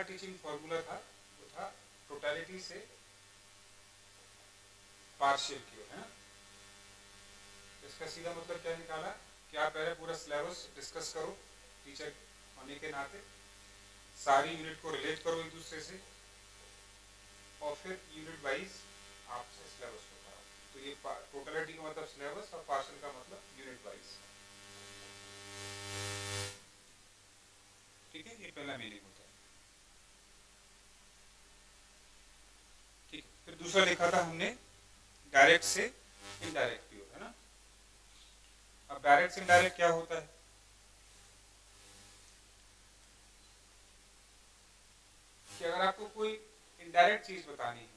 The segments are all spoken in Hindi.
टीचिंग फॉर्मूला था वो था टोटलिटी से पार्शियल की ओर, है ना। इसका सीधा मतलब क्या निकाला कि आप पहले पूरा सिलेबस डिस्कस करो टीचर होने के नाते, सारी यूनिट को रिलेट करो एक दूसरे से, और फिर यूनिट वाइज आपसे सिलेबस को कराओ। तो ये टोटलिटी का मतलब सिलेबस और पार्शियल का मतलब यूनिट वाइज। ठीक है, ये पहला मीनिंग होता है। ठीक है, फिर दूसरा लिखा था हमने डायरेक्ट से इनडायरेक्ट की ओर, है ना। अब डायरेक्ट से इनडायरेक्ट क्या होता है कि अगर आपको कोई इनडायरेक्ट चीज बतानी है,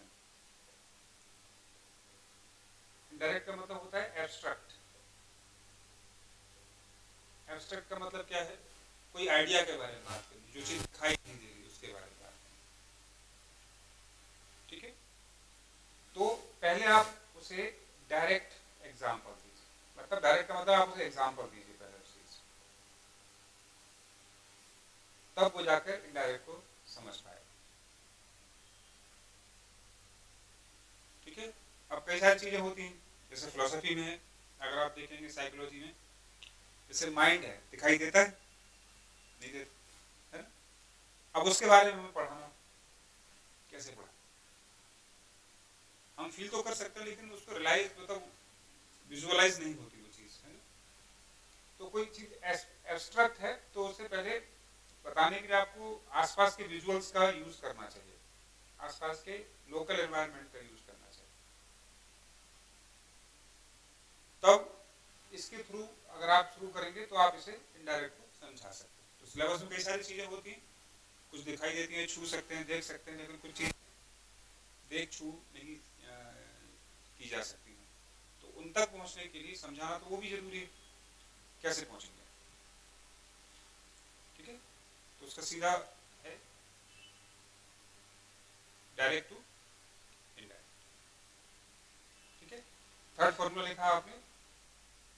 इनडायरेक्ट का मतलब होता है एब्स्ट्रैक्ट। एब्स्ट्रैक्ट का मतलब क्या है, कोई आइडिया के बारे में बात करनी, जो चीज दिखाई नहीं दे रही उसके बारे में बात करनी। ठीक है, तो पहले आप उसे डायरेक्ट एग्जांपल दीजिए, मतलब डायरेक्ट का मतलब आप उसे एग्जांपल दीजिए पहले उस चीज, तब वो जाकर इनडायरेक्ट को समझ पाएगा। ठीक है, अब कई सारी चीजें होती हैं, जैसे फिलोसफी में है, अगर आप देखेंगे साइकोलॉजी में, जैसे माइंड है, दिखाई देता है नहीं देता, है ना। अब उसके बारे में हमें पढ़ाना, कैसे पढ़ा, हम फील तो कर सकते हैं लेकिन उसको रियलाइज मतलब विजुअलाइज नहीं होती वो चीज, है ना। तो कोई चीज एब्स्ट्रैक्ट है तो उससे पहले बताने के लिए आपको आसपास के विजुअल्स का यूज करना चाहिए, आसपास के लोकल एनवायरनमेंट का यूज करना चाहिए, तब इसके थ्रू अगर आप शुरू करेंगे तो आप इसे इनडायरेक्ट को समझा सकते हैं। तो सिलेबस में कई सारी चीजें होती हैं, कुछ दिखाई देती हैं, छू सकते हैं, देख सकते हैं, लेकिन कुछ चीज देख छू नहीं की जा सकती है। तो उन तक पहुंचने के लिए समझाना तो वो भी जरूरी है, कैसे पहुंचेंगे। ठीक है, तो उसका सीधा है डायरेक्ट टू इनडायरेक्ट। ठीक है, थर्ड फॉर्मूला लिखा आपने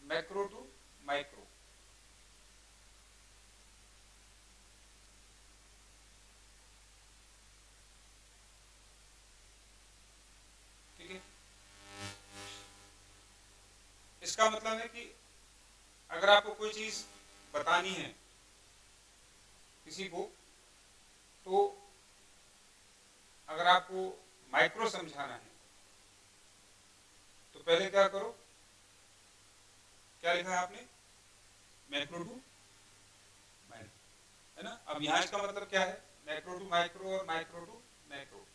मैक्रो टू माइक्रो। ठीक है, इसका मतलब है कि अगर आपको कोई चीज बतानी है किसी को, तो अगर आपको माइक्रो समझाना है तो पहले क्या करो, क्या लिखा है आपने, मैक्रो टू माइक्रो, है ना। अब यहाँ इसका मतलब क्या है, मैक्रो टू माइक्रो और माइक्रो टू मैक्रो।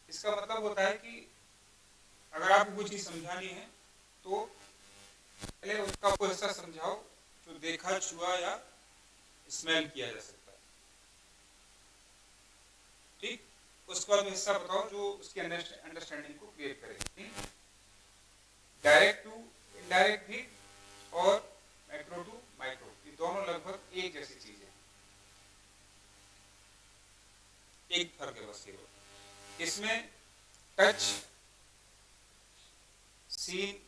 इसका मतलब होता है कि अगर आपको कोई चीज समझानी है तो पहले उसका वो हिस्सा समझाओ जो देखा, छुआ या स्मेल किया जा सकता है। ठीक, उसके बाद हिस्सा बताओ जो उसकी अंडरस्टैंडिंग को क्रिएट करेगा। डायरेक्ट टू इनडायरेक्ट भी और मैक्रो टू माइक्रो, ये दोनों लगभग एक जैसी चीज है, एक फर्क है बस केवल, इसमें टच, सीन,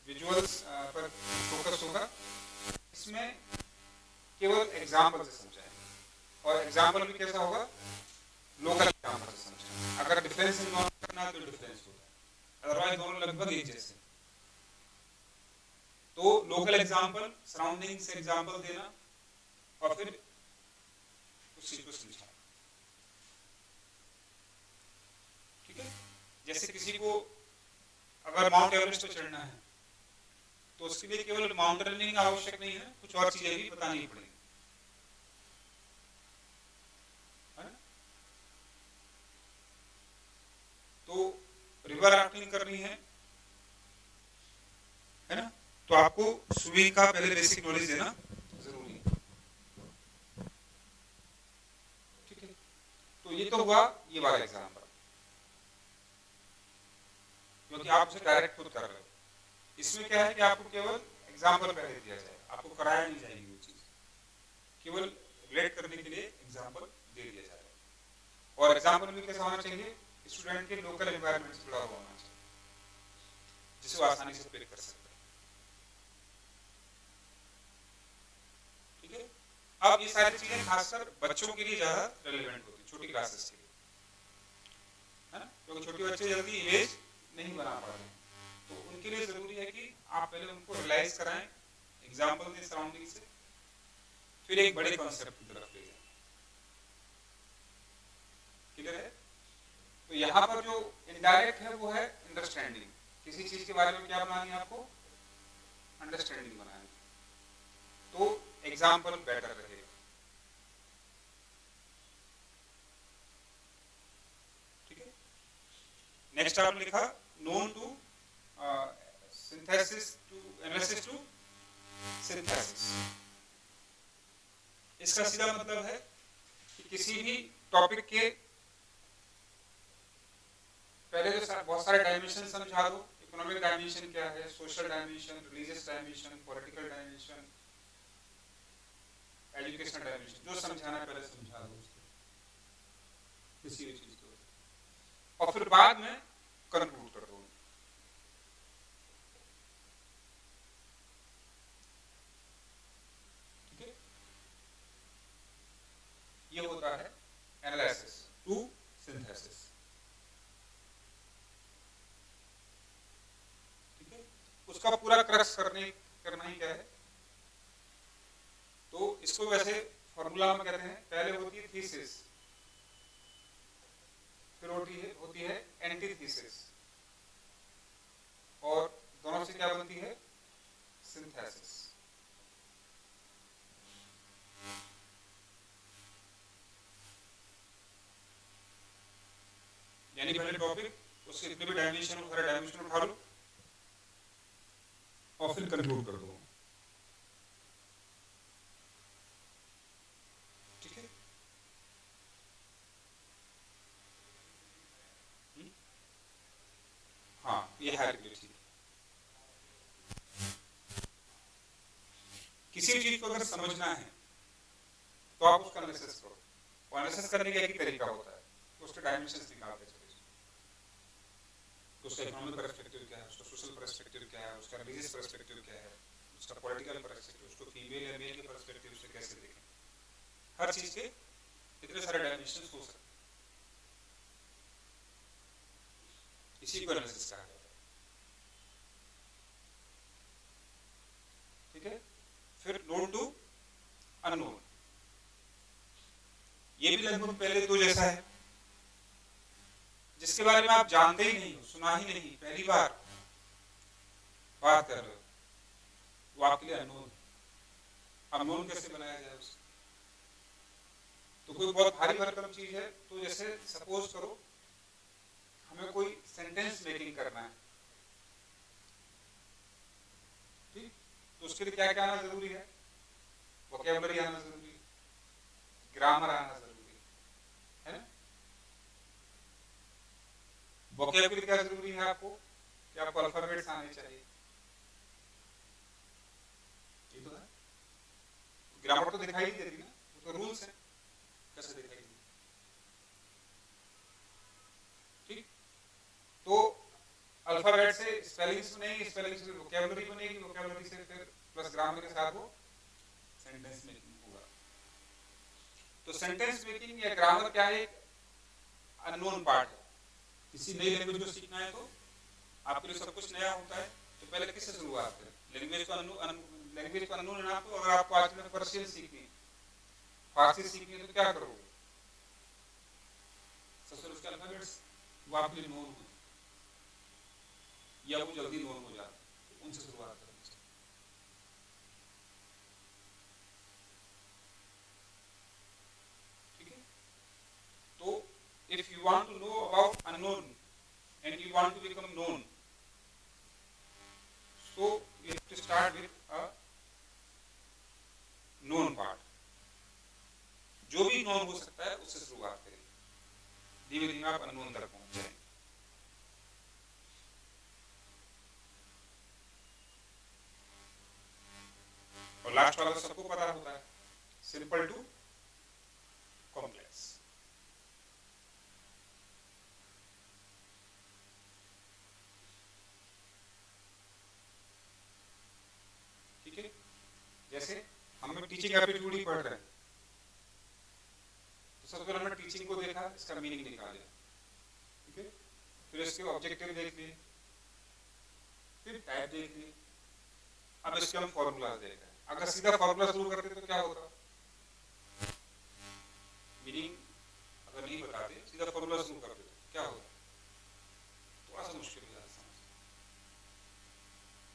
विजुअल्स पर फोकस होगा, इसमें केवल एग्जाम्पल से समझाएंगे, और एग्जाम्पल भी कैसा होगा, लोकल एग्जाम्पल से समझाएंगे। अगर डिफरेंस करना है तो डिफरेंस होता है, अदरवाइज दोनों लगभग एक जैसे। तो लोकल एग्जाम्पल, सराउंडिंग से एग्जाम्पल देना और फिर उस चीज को समझाना। ठीक है, जैसे किसी को अगर माउंट एवरेस्ट पर चढ़ना है तो उसके लिए केवल माउंटेनिंग आवश्यक नहीं है, कुछ और चीजें भी बतानी पड़ेगी, है ना। तो रिवर राफ्टिंग करनी है ना, तो आपको स्विमिंग का पहले बेसिक नॉलेज देना जरूरी है। ठीक है, तो ये तो हुआ ये वाला एग्जाम्पल, क्योंकि आप उसे डायरेक्ट खुद कर रहे हो। इसमें क्या है कि आपको केवल एग्जाम्पल पहले दिया जाए, आपको कराया नहीं जाएगी वो चीज, केवल रिलेट करने के लिए एग्जाम्पल दे दिया जाएगा। और एग्जाम्पल भी कैसा होना चाहिए, स्टूडेंट के लोकल एनवायरनमेंट से जुड़ा हुआ होना चाहिए, जिसे वो आसानी से पिक कर सकते हैं। ठीक है, अब ये सारी चीजें खासकर बच्चों के लिए ज्यादा रेलेवेंट होती है, छोटी क्लासेस के लिए, है ना, क्योंकि छोटे बच्चे जल्दी इमेज नहीं बना पाते, तो उनके लिए जरूरी है कि आप पहले उनको रियलाइज कराएं, एग्जाम्पल दें सराउंडिंग से, फिर एक बड़े कॉन्सेप्ट की तरफ ले जाएं। क्लियर है? तो यहाँ पर जो इनडायरेक्ट है वो है अंडरस्टैंडिंग, किसी चीज के बारे में क्या बनानी है आपको, अंडरस्टैंडिंग बनानी, तो एग्जाम्पल बेटर रहेगा। ठीक है, नेक्स्ट आपने लिखा known to synthesis to analysis to synthesis. इसका सीधा मतलब है कि किसी भी टॉपिक के पहले तो बहुत सारे डायमेंशन समझा दो, इकोनॉमिक डायमेंशन क्या है, social dimension, religious dimension, political dimension, educational dimension, जो समझाना है पहले समझा दो उसको, किसी भी चीज को, और फिर बाद में कंक्लूड कर दो। ठीक है, ये होता है एनालिसिस टू सिंथेसिस। ठीक है, उसका पूरा क्रक्स करना ही क्या है, तो इसको वैसे फॉर्मूला में कहते हैं, पहले होती है थीसिस, फिर होती है एंटीथीसिस, और दोनों से क्या बनती है, सिंथेसिस। यानी पहले टॉपिक, उसके जितने भी डायमेंशन हो सारे डायमेंशन उठा लो और फिर कंक्लूड कर दो। ठीक है, हाँ ये है ठीक। किसी भी चीज को अगर समझना है तो आप उसका एनालिसिस करो, और एनालिसिस करने का एक ही तरीका होता है, उसके डायमेंशंस निकालते चले, उसका इकोनॉमिक पर्सपेक्टिव क्या है, उसका सोशल पर्सपेक्टिव क्या है, उसका रिलीजियस पर्सपेक्टिव क्या है, उसका पॉलिटिकल पर्सपेक्टिव, उसको फीमेल या मेल के पर्सपेक्टिव से कैसे देखें, हर चीज के इतने सारे डायमेंशंस हो सकते हैं, इसी को एनालिसिस कहा जाता है। ठीक है, फिर नोन टू अननोन, ये भी लगभग पहले दो जैसा है, जिसके बारे में आप जानते ही नहीं हो, सुना ही नहीं, पहली बार बात कर रहे हो, वो आपके लिए अननोन। अननोन कैसे बनाया जाए उसको, तो कोई बहुत भारी भरकम चीज है, तो जैसे सपोज करो हमें कोई सेंटेंस मेकिंग करना है, ठीक, तो उसके लिए क्या क्या आना जरूरी है, वोकैबुलरी आना जरूरी है, ग्रामर आना जरूरी है ना। वोकैबुलरी क्या जरूरी है आपको, कि आपको अल्फाबेट्स आने चाहिए, ये तो है। ग्रामर तो दिखाई नहीं देती ना, वो तो रूल्स है, कैसे दिखाई देती। ठीक, तो अल्फाबेट से स्पेलिंग्स बनेगी, स्पेलिंग से वोकैबुलरी बनेगी, वोकैबुलरी से फिर प्लस ग्रामर के साथ वो सेंटेंस मेकिंग होगा। तो सेंटेंस मेकिंग या ग्रामर क्या है, अननोन पार्ट है। किसी नई लैंग्वेज को सीखना है तो आपके लिए सब कुछ नया होता है, तो पहले किससे शुरुआत करें, लैंग्वेज को अननोन है आपको। अगर आपको आज में पर्शियन सीखनी है, फारसी सीखनी है, तो क्या करोगे, सबसे उसके अल्फाबेट्स वो आपके लिए नोन हो या वो जल्दी नोन हो जाते, तो उनसे शुरुआत करें। ठीक है, तो if you want to know about unknown and you want to become known, so you have to start with a known part, जो भी known हो सकता है उससे शुरुआत करें, धीमे धीमे आप अननोन तक पहुंच जाएंगे। और लास्ट वाला तो सबको पता होता है, सिंपल टू कॉम्प्लेक्स। ठीक है, जैसे हम टीचिंग एप्टीट्यूड ही पढ़ रहे हैं, सबसे पहले हमने टीचिंग को देखा, इसका मीनिंग निकाला, ठीक है, फिर इसके ऑब्जेक्टिव देख लिए, फिर टाइप देख लिए, अब इसके हम फॉर्मूला देख रहे हैं। अगर सीधा फॉर्मूला शुरू करते तो क्या होता, मीनिंग अगर नहीं बताते सीधा फॉर्मूला शुरू कर देते क्या होगा, थोड़ा सा मुश्किल हो जाता समझ।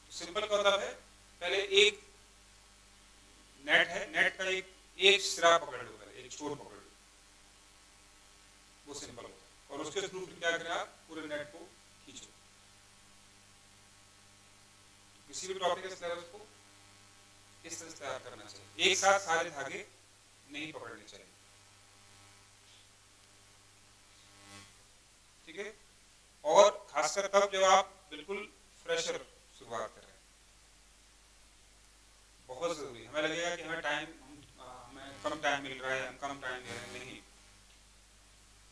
तो सिंपल का मतलब है पहले एक नेट है, नेट का एक सिरा पकड़ लो, पहले एक छोर पकड़ लो, वो सिंपल होता है। और उसके थ्रू क्या करें आप, पूरे नेट को खींचो। किसी भी टॉपिक के सिलेबस को इस तरह से तैयार करना चाहिए, एक साथ सारे धागे नहीं पकड़ने चाहिए, ठीक है। और खासकर तब जब आप बिल्कुल फ्रेशर शुरुआत कर रहे हैं, बहुत जरूरी है। हमें लगेगा कि हमें कम टाइम मिल रहा है, हम कम टाइम दे रहे हैं, नहीं।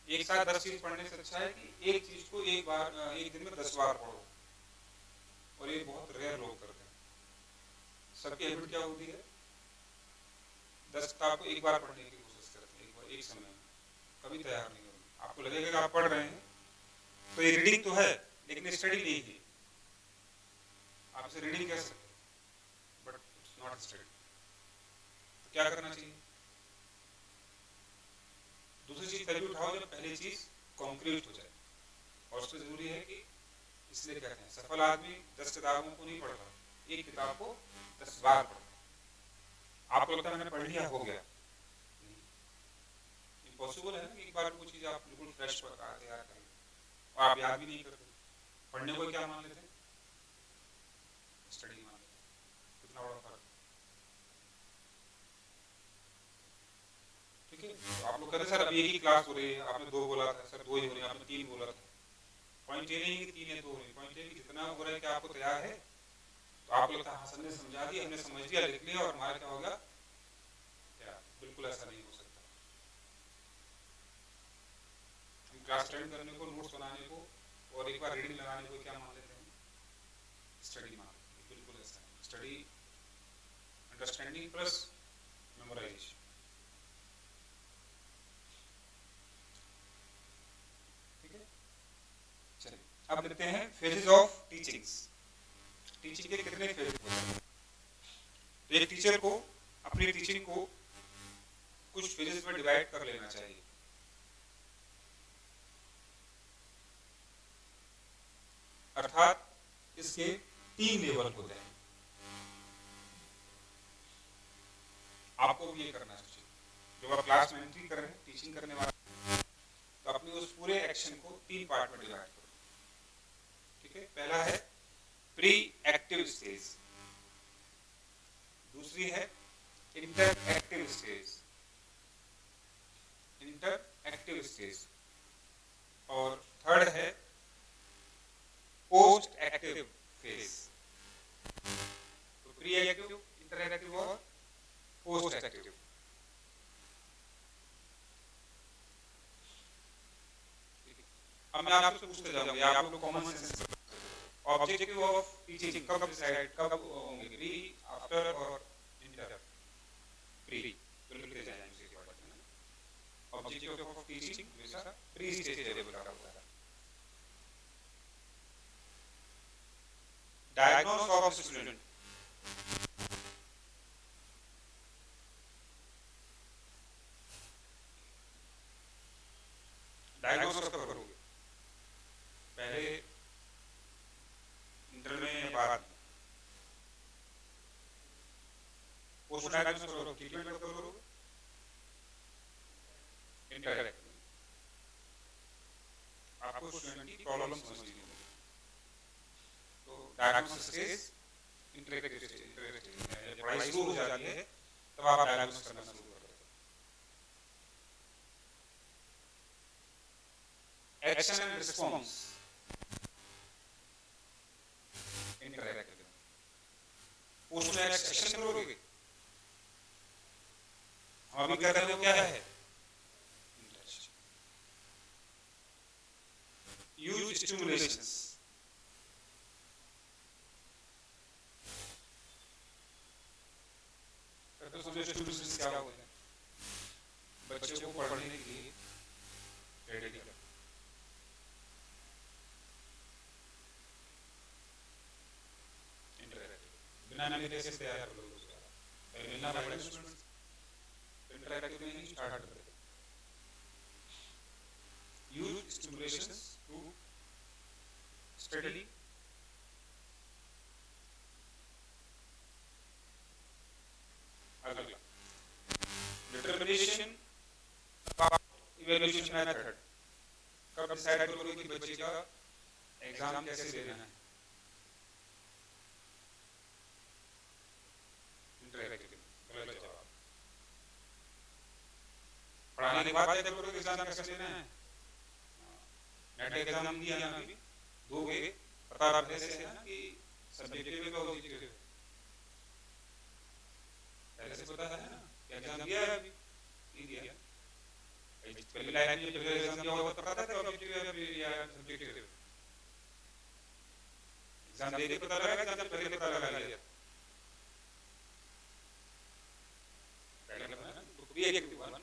एक साथ 10 चीज पढ़ने से अच्छा है कि एक चीज को एक दिन में 10 बार पढ़ो, और ये बहुत रेयर लोग करते हैं। सबकी हैबिट क्या होती है, 10 किताब को एक बार पढ़ने की कोशिश करते हैं, एक समय में, कभी तैयार नहीं होगी। आपको लगेगा कि आप पढ़ रहे हैं तो ये रीडिंग तो है, लेकिन स्टडी नहीं है। आप इसे रीडिंग कह सकते हैं, बट इट्स नॉट स्टडी। तो क्या करना चाहिए, दूसरी चीज पहले उठाओ जब पहली चीज कॉन्क्रीट हो जाए। और उसमें जरूरी है कि, इसलिए कहते हैं सफल आदमी 10 किताबों को नहीं पढ़ रहा, एक किताब को 10 बार पढ़ रहा। आपको लगता है मैंने पढ़ लिया हो गया, इम्पॉसिबल है ना कि एक बार वो चीज आप बिल्कुल फ्रेश तैयार करें और आप याद भी नहीं करते। पढ़ने को क्या मान लेते हैं, स्टडी मान लेते हैं। कितना बड़ा फर्क, ठीक है। तो आप लोग कहते सर अभी एक ही क्लास हो रही है, आपने 2 बोला था, सर 2 ही हो रही है, आपने 3 बोला था। पॉइंट ये नहीं कि 3 या 2 हो रही, पॉइंट ये कि जितना हो रहा है कि आपको तैयार है। तो आपको लगता है सर ने समझा दिया, हमने समझ लिया, लिख लिया और हमारा क्या होगा तैयार। बिल्कुल ऐसा नहीं हो सकता। हम क्लास अटेंड करने को, नोट्स बनाने को और एक बार रीडिंग लगाने को क्या मान लेते हैं, स्टडी मान लेते हैं। बिल्कुल ऐसा नहीं। स्टडी अंडरस्टैंडिंग प्लस मेमोराइजेशन, ठीक है। चलिए अब लेते हैं फेजेस ऑफ टीचिंग्स। टीचिंग के कितने फेज होते हैं। तो एक टीचर को अपनी टीचिंग को कुछ फेजेस में डिवाइड कर लेना चाहिए। अर्थात इसके 3 लेवल होते हैं। आपको भी ये करना चाहिए जब आप क्लास में एंट्री कर रहे हैं, टीचिंग करने वाले, तो अपने उस पूरे एक्शन को 3 पार्ट में डिवाइड करो, ठीक है। पहला है प्री एक्टिव स्टेज, दूसरी है इंटर एक्टिव स्टेज, और थर्ड है पोस्ट एक्टिव फेज। तो प्री एक्टिव, इंटर एक्टिव और पोस्ट एक्टिव। अब मैं आपसे पूछते जाऊंगा, आप लोग common sense, objective of teaching कब डिसाइड कब होंगे, प्री, आफ्टर और इंटर। प्री बिल्कुल जाएंगे इसी के बाद में। ऑब्जेक्टिव ऑफ टीचिंग हमेशा प्री स्टेज लेवल का होता है। डायग्नोस ऑफ स्टूडेंट, डायग्नोस कब करोगे, पहले इंटर में या बाद में। पोस्ट डायग्नोस करोगे, ट्रीटमेंट कब करोगे, इंटर। आपको स्टूडेंट की प्रॉब्लम समझनी होगी। तो डायग्नोसिस स्टेज, इंटरैक्टिव स्टेज, पढ़ाई शुरू हो जाती है तब आप डायग्नोसिस करना शुरू कर देते हो। Action and response, interactive. Post में एक्शन करोगे, हम अभी कर रहे हो क्या है, यूज स्टिमुलेशंस। तो समझो स्टिमुलेशंस क्या होते हैं, बच्चे को पढ़ने के लिए डायनामिक कैसे तैयार कर लोगे उसका, पहले मिलना पड़ेगा स्टूडेंट्स, इंटरैक्टिव में नहीं स्टार्ट कर देते। यूज स्टिमुलेशंस टू स्टडी अगला डिटरमिनेशन इवैल्यूएशन मेथड, कब डिसाइड करोगे कि बच्चे का एग्जाम कैसे देना है, इंटरैक्टिव गलत जवाब, पढ़ाने के बाद तय करोगे एग्जाम कैसे देना है, नेट एग्जाम दिया ना अभी दोगे, पता रखने से है ना कि सब्जेक्टिव में ऑब्जेक्टिव पहले से पता है ना कि एग्जाम दिया है अभी नहीं दिया, पहले लाइन में जब एग्जाम दिया होगा तो पता था ऑब्जेक्टिव है या सब्जेक्टिव, एग्जाम दे के पता लगा एग्जाम पहले पता लगा लिया पहले ना तो रिएक्टिव वन,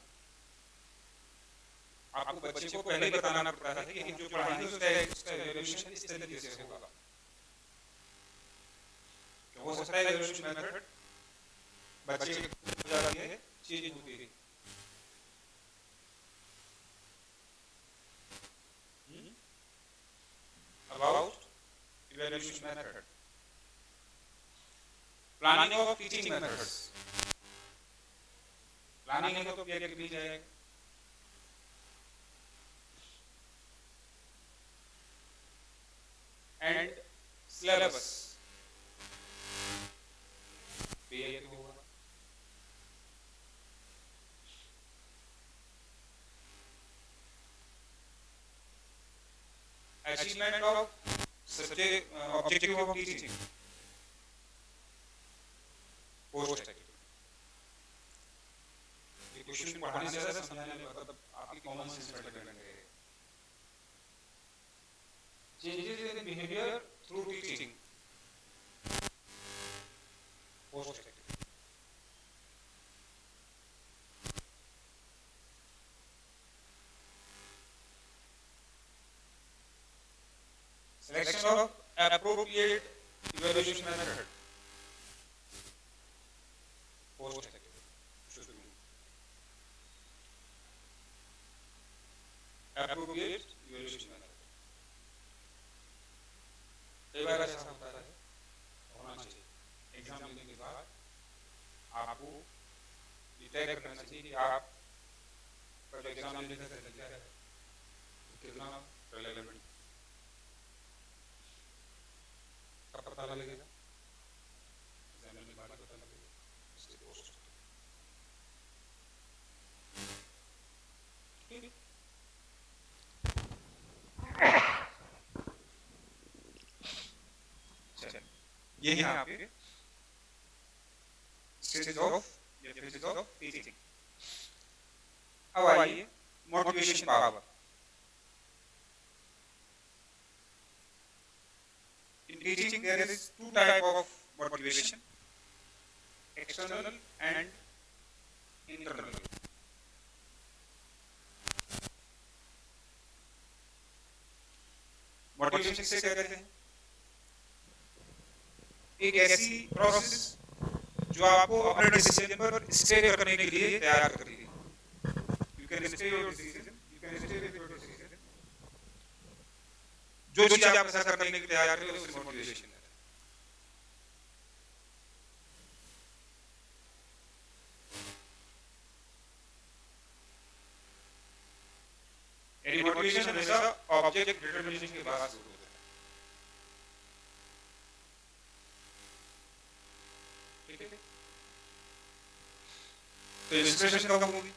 आपको बच्चे को पहले ही बताना पड़ता है कि जो पढ़ाएंगे उसका इवैल्यूएशन इस तरीके से होगा, हो सकता है इवैल्यूएशन मेथड बच्चे को जाती है चेंज होती है, about evaluation method, planning of teaching methods, planning है तो क्या भी जाएगा, and syllabus होगा, achievement of subject objective of teaching, post activity, ये क्वेश्चन पढ़ाने से ज़्यादा समझाने में मतलब आपकी कॉमन सेंस डेवलपमेंट है, changes in behavior through teaching, post activity, selection of appropriate evaluation method, post activity, appropriate evaluation method, कई बार ऐसा होता है होना चाहिए एग्जाम देने के बाद आपको तय करना चाहिए कि आप का जो एग्जाम देने का तरीका है कितना रेलेवेंट, कब पता लगेगा एग्जाम देने के बाद पता लगेगा इसके पोस्ट, ठीक है ये है आपके स्टेजेस ऑफ या फेजेस ऑफ टीचिंग। अब आइए motivation power, in teaching there is two type of motivation, external and internal, motivation से क्या कहते हैं, एक ऐसी प्रोसेस जो आपको अपने डिसीजन पर स्टे करने के लिए तैयार कर रही है, you can stay your decision, you can stay with your decision, जो चीज आप ऐसा करने के लिए तैयार है उसे मोटिवेशन है। यानी मोटिवेशन हमेशा ऑब्जेक्ट डिटरमिनेशन के बाद शुरू होता है, ठीक है, तो इंस्पिरेशन कब होगी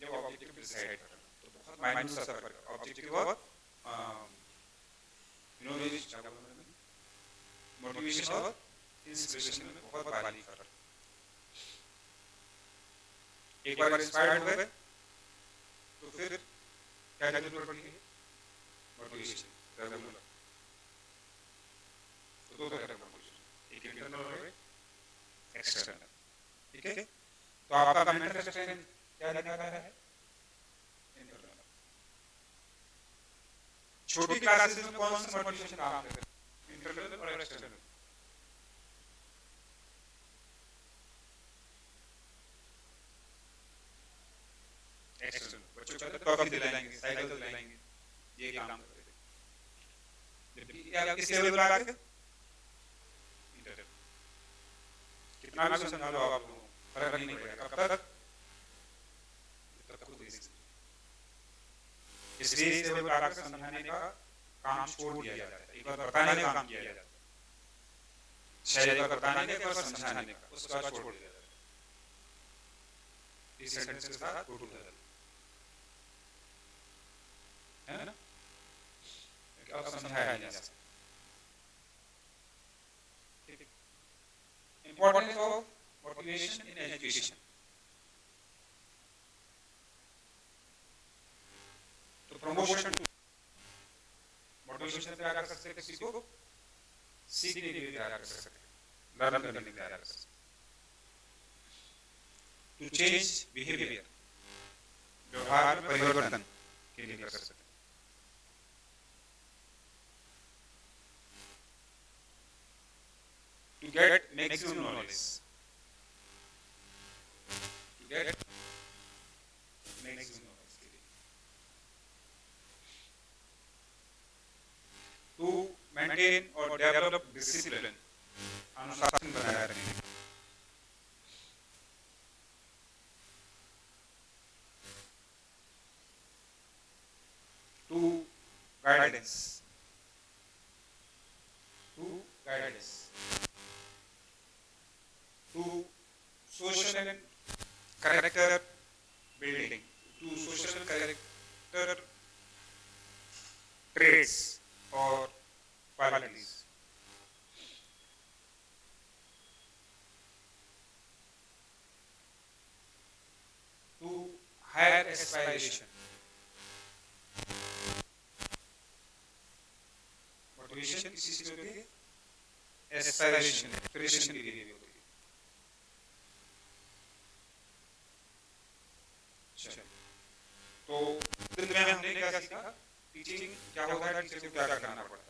जब ऑब्जेक्टिव डिसाइड करना, तो बहुत माइनर सा फर्क है, ऑब्जेक्टिव और मोटिवेशन और इंस्पिरेशन में बहुत भारी फर्क है। एक बार इंस्पायर्ड हुए तो फिर क्या जरूरत पड़ती है, मोटिवेशन, रेगुलर, तो दो तरह का मोटिवेशन, एक इंटरनल और एक्सटर्नल, ठीक है, तो आपका मेंटल स्ट्रेंथ क्या दिखा रहा है, इंटरनल। छोटी क्लासेस में कौन सा मोटिवेशन काम करता है, इंटरनल और एक्सटर्नल। एक्सटर्नल बच्चों को कॉफी दिलाएंगे, साइकिल दिलाएंगे, ये काम करते थे। जबकि आप किस लेवल पर आ गए? इंटरनल। कितना भी समझा लो आप लोगों को फर्क नहीं पड़ेगा। कब तक? जब तक खुद नहीं समझे। इसलिए इस लेवल पर आकर समझाने का काम छोड़ दिया जाता है। एक बार बताने का काम किया जाता है, शायद एक बार बताने का, एक बार समझाने का, उसके बाद छोड़ दिया जाता है। इस सेंटेंस के साथ टोटल लेवल है ना, अब समझाया नहीं जा सकता। Importance of motivation in education. तो प्रमोशन टू मोटिवेशन से आगे कर सकते, किसी को सीखने के लिए तैयार कर सकते, लर्न करने के लिए तैयार कर सकते। टू चेंज बिहेवियर, व्यवहार में परिवर्तन के लिए कर सकते। To get maximum knowledge, to get maximum knowledge के लिए। टू मेंटेन और डेवलप डिसिप्लिन, अनुशासन बनाए रखने। To guidance, to guidance. To social and character building, to social character traits और qualities. To higher aspiration, motivation किसी चीज के लिए एस्पायरेशन, एस्पिरेशन के लिए भी होती है। तो दिन में हमने क्या सीखा, टीचिंग क्या होता है, टीचर को क्या क्या करना पड़ता है।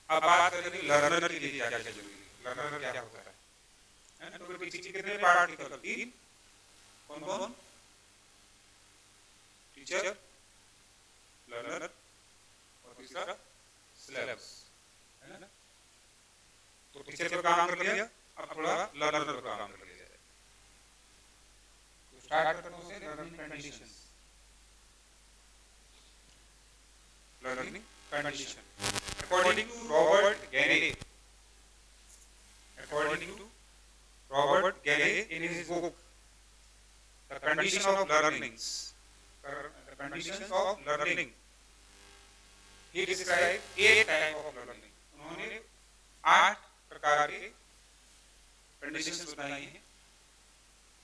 अब बात करेंगे लर्नर के लिए क्या क्या जरूरी है, लर्नर क्या होता है ना। तो टीचिंग कितने पार्ट निकल, 3। कौन कौन? टीचर, लर्नर और तीसरा सिलेबस, है ना। तो टीचर पर काम कर लिया, अब थोड़ा लर्नर पर काम कर लिया जाए। तो स्टार्ट करते हैं learning conditions. Learning condition. According to Robert Galley, in his book, The Conditions of Learning, he described 8 types of learning. उन्होंने 8 प्रकार के कंडीशंस बताई हैं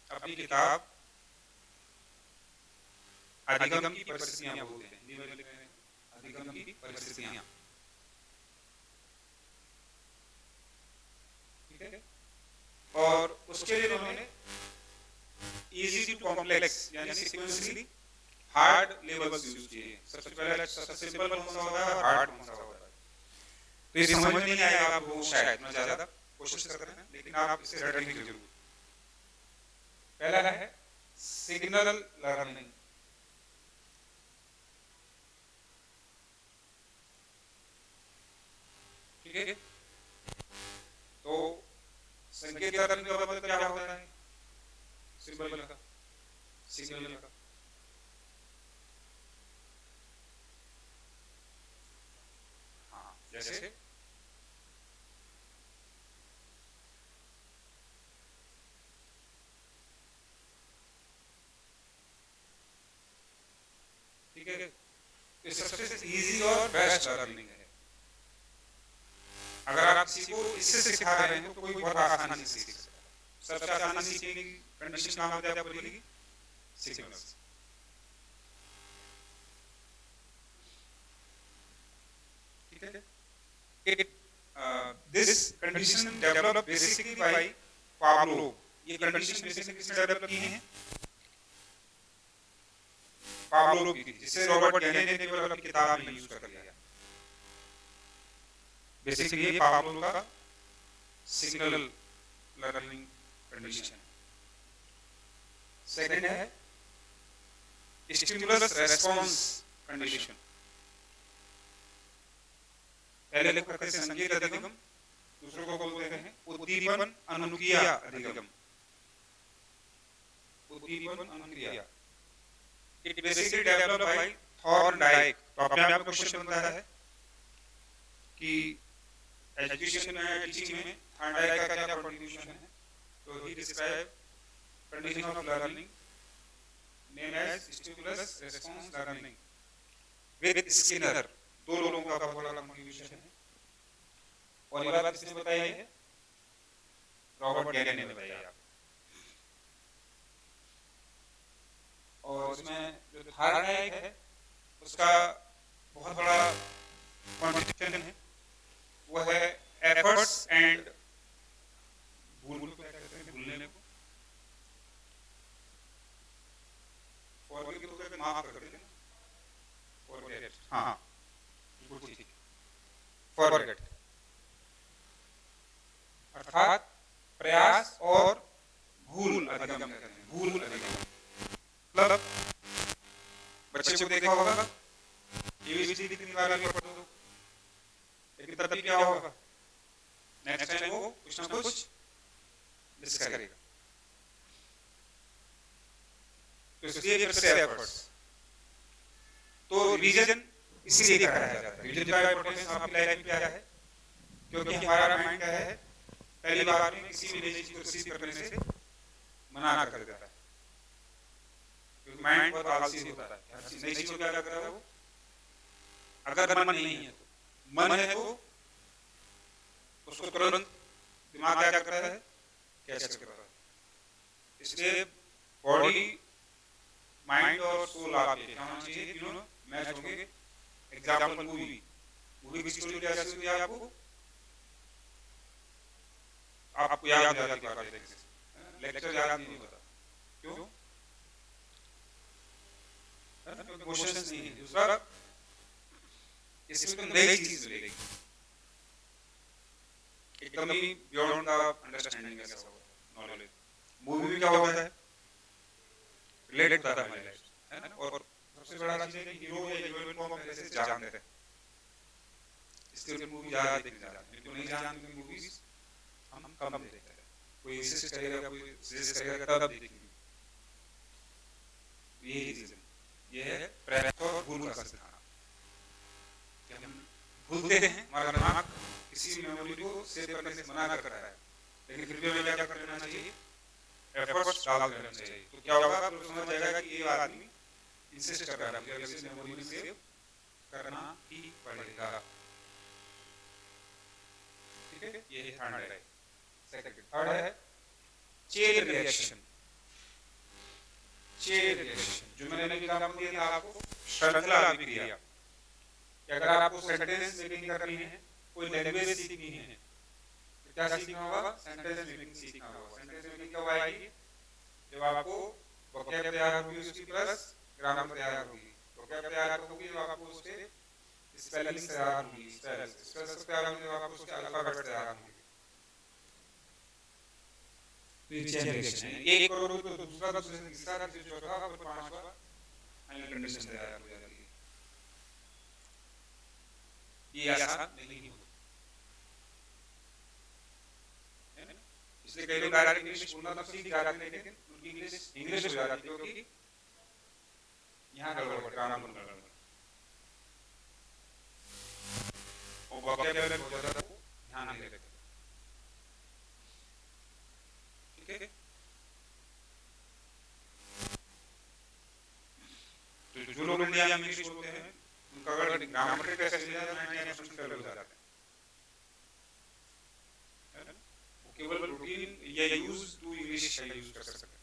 अपनी किताब अधिगम की परिस्थितियां बोलते हैं, अधिगम की परिस्थितियां। ठीक है। और उसके लिए उन्होंने इजी टू कॉम्प्लेक्स यानी सीक्वेंशियली हार्ड लेवल्स यूज किए। सबसे पहले सबसे सिंपल कौन सा होता है और हार्ड कौन सा होता है। तो ये समझ में नहीं आएगा आपको शायद, मैं ज्यादा कोशिश कर रहे हैं, लेकिन आप इसे रटेंगे जरूर। पहला है सिग्नल लर्निंग। ठीक है। तो संकेत लर्निंग का मतलब क्या होता है? सिंबल का, सिग्नल का। हाँ, जैसे ठीक है, ये सबसे इजी और बेस्ट लर्निंग है। अगर आप किसी को इससे सिखा रहे हैं तो कोई बहुत आसानी से सीख सकता है। सबसे आसानी सीखने की कंडीशन कहाँ होती है आपको बोलेगी? सिग्नल्स। ठीक है। This condition develop basically bye Pablo. ये कंडीशन बेसिकली किसने डेवलप की है? पाब्लो की, जिसे रॉबर्ट गैले ने केवल अपनी किताब में यूज कर लिया। बेसिकली ये पाब्लो का सिग्नल लर्निंग कंडीशन है। सेकंड है स्टिमुलस रेस्पॉन्स कंडीशन। पहले को कहते हैं संकेत अधिगम, दूसरों को बोलते हैं उद्दीपन अनुक्रिया अधिगम। उद्दीपन अनुक्रिया it basically developed by Thorndike. तो अपने आप को क्वेश्चन बनता है कि एजुकेशन में टीचिंग में थॉर्नडाइक का क्या कंट्रीब्यूशन है। तो he describe condition of learning name as stimulus response learning with Skinner. दो लोगों का बड़ा कंट्रीब्यूशन है और ये बात किसने बताई है? रॉबर्ट गैलेन ने बताई आपको। और इसमें जो थॉर्नडाइक है उसका बहुत बड़ा कंट्रीब्यूशन है, वो है एफर्ट्स एंड भूलने को फॉरगेट को माफ कर देते हैं, फॉरगेट, हाँ बिल्कुल ठीक, फॉरगेट अर्थात प्रयास और भूल अधिगम कहते हैं। भूल अधिगम मतलब बच्चे को देखा होगा एबीसीडी कितनी बार भी पढ़ दो, लेकिन तब भी क्या होगा, नेक्स्ट टाइम वो कुछ ना कुछ मिस करेगा। तो इसलिए फिर से एफर्ट्स, तो रिवीजन इसीलिए कराया जाता है। रिवीजन का इंपॉर्टेंस आपकी लाइफ में क्या है? क्योंकि हमारा माइंड क्या है, पहली बार में किसी भी नई चीज को रिसीव करने से मना कर देता है, क्योंकि माइंड बहुत आलसी होता है। हर चीज नई चीज को क्या करता है वो, अगर मन नहीं है तो, मन है तो उसको तुरंत दिमाग क्या करता है, कैच करता है। इसलिए बॉडी माइंड और सोल आपके क्या होना चाहिए, यू नो, मैच होंगे। एग्जांपल मूवी, मूवी की स्टोरी कैसे होती है आपको याद हो जाती है, लेक्चर याद नहीं होता। क्यों? क्वेश्चंस नहीं है। दूसरा इसमें तो नई चीज मिलेगी, एकदम ही बियॉन्ड द अंडरस्टैंडिंग ऐसा होता है, नॉलेज। मूवी में क्या होता है, रिलेट करता है हमारी लाइफ, है ना। और सबसे बड़ा चीज है कि हीरो या हीरोइन को हम पहले से जानते हैं, इसलिए मूवी ज्यादा देखने जाते हैं। तो नहीं जानते मूवीज हम कम देखते हैं, कोई इंसिस्ट करेगा, कोई सजेस्ट करेगा तब देखेंगे। यही रीजन ये है प्रैक्टिस और भूल का सिखाना कि हम भूलते हैं, हमारा दिमाग किसी मेमोरी को सेव करने से मना कर रहा है, लेकिन फिर भी हमें क्या कर लेना चाहिए, एफर्ट्स डाल देना चाहिए। तो क्या होगा, तो समझ जाएगा कि ये आदमी इंसिस्ट कर रहा है, मुझे इसे मेमोरी में सेव करना ही पड़ेगा। ठीक है, ये है थर्ड है। सेकंड, थर्ड है चेन रिएक्शन। चेन रिएक्शन जो मैंने एग्जांपल दिया था आपको, श्रृंखला अभिक्रिया। कि अगर आपको सेंटेंस मेकिंग करनी है, कोई लैंग्वेज सीखनी है, तो क्या सीखना होगा, सेंटेंस मेकिंग सीखना होगा। सेंटेंस मेकिंग कब आएगी, जब आपको वोकैब तैयार होगी, उसकी प्लस ग्रामर तैयार होगी। वोकैब तैयार होगी जब आपको उसके स्पेलिंग तैयार होगी, स्पेल्स तैयार होंगे जब आपको उसके अल्फाबेट तैयार होंगे। तो ये चेन रिएक्शन है। एक करोगे तो दूसरा, तीसरा, चौथा, फिर पांचवा फाइनल कंडीशन तैयार हो जाती है। ये आसान नहीं होता, है ना। इसलिए कई लोग डायरेक्ट इंग्लिश बोलना तो सीख जाते हैं, लेकिन उनकी इंग्लिश हो जाती है क्योंकि यहाँ गड़बड़, ग्रामर गड़बड़ और वोकैबुलरी बहुत ज्यादा ध्यान नहीं देते। ठीक है, तो जो लोग इंडिया में इंग्लिश बोलते हैं उनका अगर ग्रामर के टेस्ट दिया जाए 99% फेल हो जाते हैं, है ना। वो केवल रूटीन या यूज टू इंग्लिश का यूज कर सकते हैं।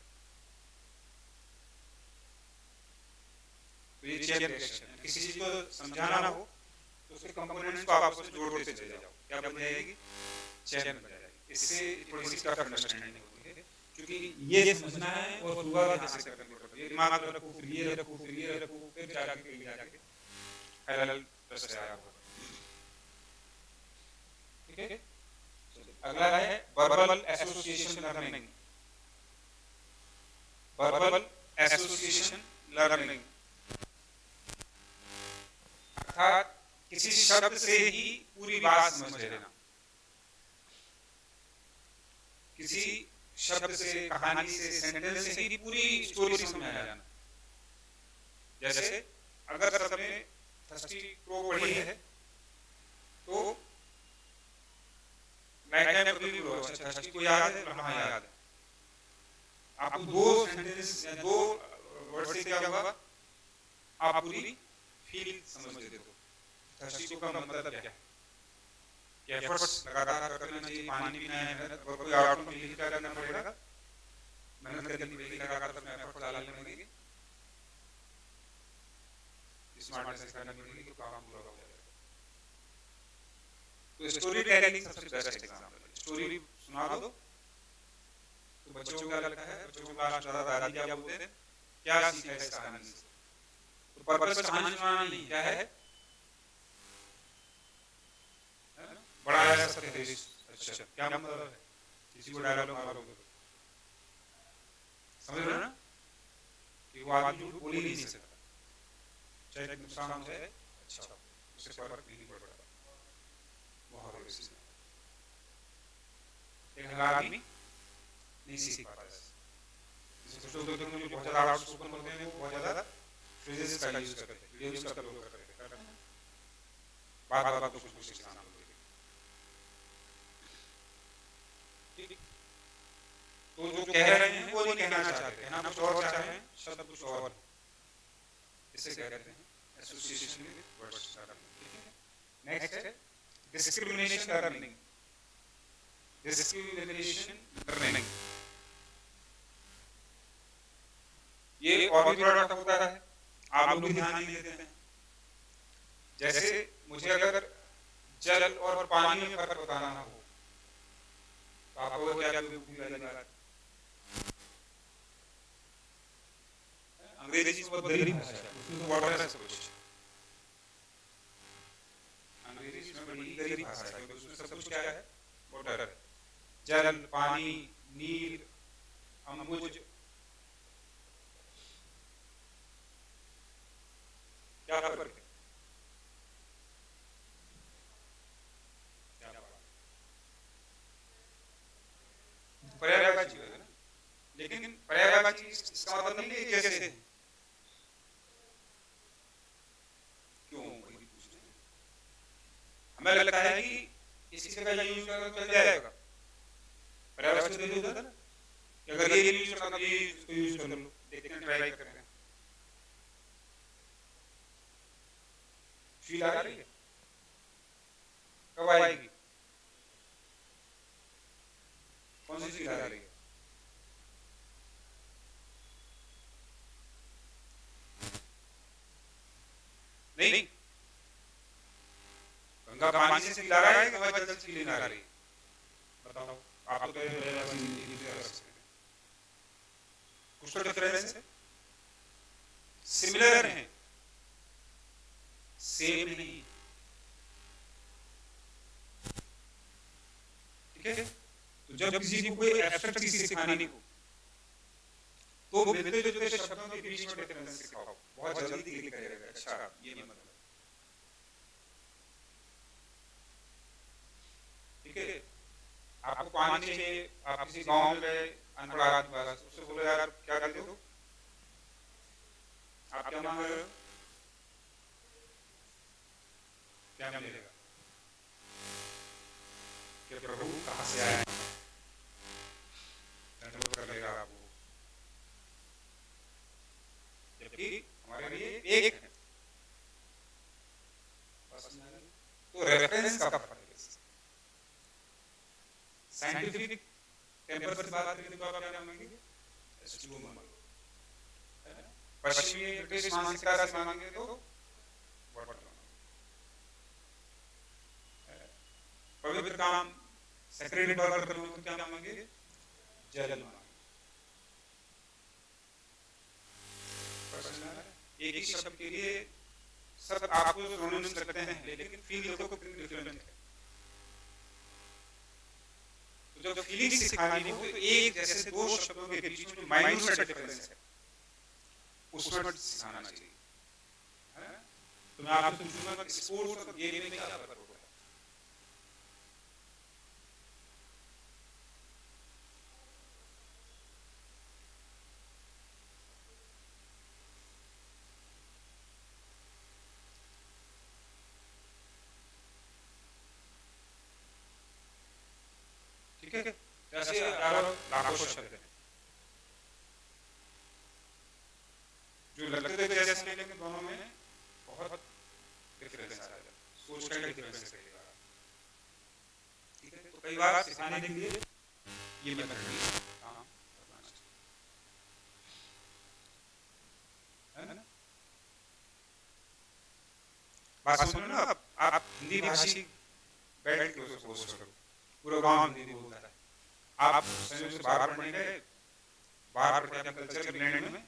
तो ये चेन रिएक्शन है। किसी चीज को समझाना हो तो उसके कंपोनेंट्स को आपस में जोड़ते चले जाओ, क्या बन जाएगी, चेन बन जाएगी। इससे थोड़ी सी टफ अंडरस्टैंडिंग होती है, क्योंकि ये समझना है और शुरुआत यहाँ से करनी पड़ती है। ये दिमाग में रखो, फिर ये रखो, फिर ये रखो, फिर जाके पैरेलल प्रोसेस तैयार होगा। ठीक है। अगला है verbal association learning. Verbal association learning अर्थात किसी शब्द से ही पूरी बात समझ लेना, किसी शब्द से, कहानी से, सेंटेंस से ही पूरी स्टोरी समझ में आ जाना। जैसे अगर सबने थर्स्टी को पढ़ी है तो नाइट टाइम कभी भी बोलो अच्छा थर्स्टी को याद है, हाँ याद है। आपको दो सेंटेंस या दो वर्ड से क्या होगा, आप पूरी फील समझ लेते हो। थर्स्टी का मतलब क्या है, कि एफर्ट्स लगातार करना चाहिए, पानी पीना है, और कोई आउटकम के लिए क्या करना पड़ेगा, मेहनत करनी पड़ेगी, लगातार अपने एफर्ट डालने पड़ेंगे, स्मार्टनेस से करनी पड़ेगी तो काम पूरा हो जाएगा। तो स्टोरी टेलिंग सबसे बेस्ट एग्जांपल है। स्टोरी सुना दो तो बच्चों को क्या लगता है, बच्चों को लास्ट दादा दादी क्या बोलते हैं, क्या सीखा है इस कहानी से। तो पर्पस कहानी सुनाना नहीं, क्या है बड़ा आया सत्य है। अच्छा क्या मतलब है, किसी को डायलॉग मारोगे तो समझ रहे हो ना, कि वो आदमी झूठ बोल ही नहीं सकता, चाहे नुकसान हो जाए अच्छा उससे फर्क नहीं पड़ता। बहुत एक आदमी नहीं सीख पाता है। कुछ लोग होते हैं जो बहुत ज्यादा आउटस्पोकन होते हैं, वो बहुत ज्यादा फ्रेजेस का यूज करते हैं, यूज का प्रयोग करते हैं, बात बात तो कुछ एग्जांपल देते। तो जो कह रहे हैं वो नहीं कहना चाहते, कहना कुछ और चाह रहे हैं, शब्द कुछ और, इसे क्या कहते हैं association with words learning. Next है डिस्क्रिमिनेशन लर्निंग। डिस्क्रिमिनेशन लर्निंग ये और भी थोड़ा टफ होता है, आप लोग भी ध्यान नहीं देते हैं। जैसे मुझे अगर जल और पानी में फर्क बताना हो तो आपको क्या वाली बात, अंग्रेजी बहुत बड़ी भाषा है, उसमें तो वाटर है सब कुछ, अंग्रेजी में बड़ी गरीब भाषा है, उसमें सब कुछ क्या है वाटर है, जल, पानी, नील, अम्बुज, क्या फर्क है, पर्यायवाची है ना, लेकिन पर्यायवाची इसका मतलब नहीं है जैसे क्यों, हमें लगता है कि इसी से का यूज करना चल जाएगा, पर्यायवाची तो होता है ना कि अगर ये यूज करना ये इसको यूज कर लो, देखते हैं ट्राई करते हैं, फील आ रही है, कब आएगी, कौन सी फील आ रही है, नहीं गंगा पानी से फील आ रहा है, गंगा जल से फील आ रही है, बताओ आप तो कुछ तो डिफरेंस है, सिमिलर है, सेम नहीं, ठीक है। तो जब किसी को कोई एब्स्ट्रैक्ट चीज सिखानी हो तो मिलते जुलते शब्दों के बीच में डिफरेंस सिखाओ, बहुत जल्दी क्लिक करेगा, अच्छा ये मतलब, ठीक है। आपको पानी चाहिए, आप किसी गांव में गए, अनपढ़ आदमी उससे बोलो यार क्या करते हो, आप क्या मांग रहे हो, क्या मिलेगा, कि प्रभु कहां से आए, कंट्रोल कर लेगा आपको, जबकि हमारे लिए एक है बस। तो रेफरेंस का फर्क है। साइंटिफिक टेम्पर से बात करें तो आप क्या मांगेंगे, H2O मांगेंगे, पश्चिमी ब्रिटिश मानसिकता से मांगेंगे तो वाटर मांगेंगे, पवित्र काम सेक्रेट वर्क करो तो क्या मांगेंगे, जल मांगेंगे। एक ही शब्द के लिए सब आपको सिनोनिम्स लगते हैं, लेकिन फील देखो कितनी डिफरेंट है। तो जब फीलिंग सिखानी हो तो एक जैसे दो शब्दों के बीच में जो माइन्यूट सा डिफरेंस है उसमें सिखाना चाहिए, है? तो मैं आपसे पूछूंगा कि स्पोर्ट्स और गेमिंग में क्या फर्क होता है? ठीक है, ऐसे लाखों शब्द हैं जो लगते थे जैसे, लेकिन दोनों में बहुत डिफरेंस आ जाता है, सोच का डिफरेंस है। ठीक है, तो कई बार सिखाने के लिए ये मेथड भी काम करना चाहिए, है ना? बात सुनो ना, आप हिंदी भाषी बैठ के उसको पोस्ट करो, पूरा गांव हिंदी बोलता है, आप संयोग से बाहर पढ़ने गए, बाहर पढ़ के अपने कल्चर इंग्लैंड में,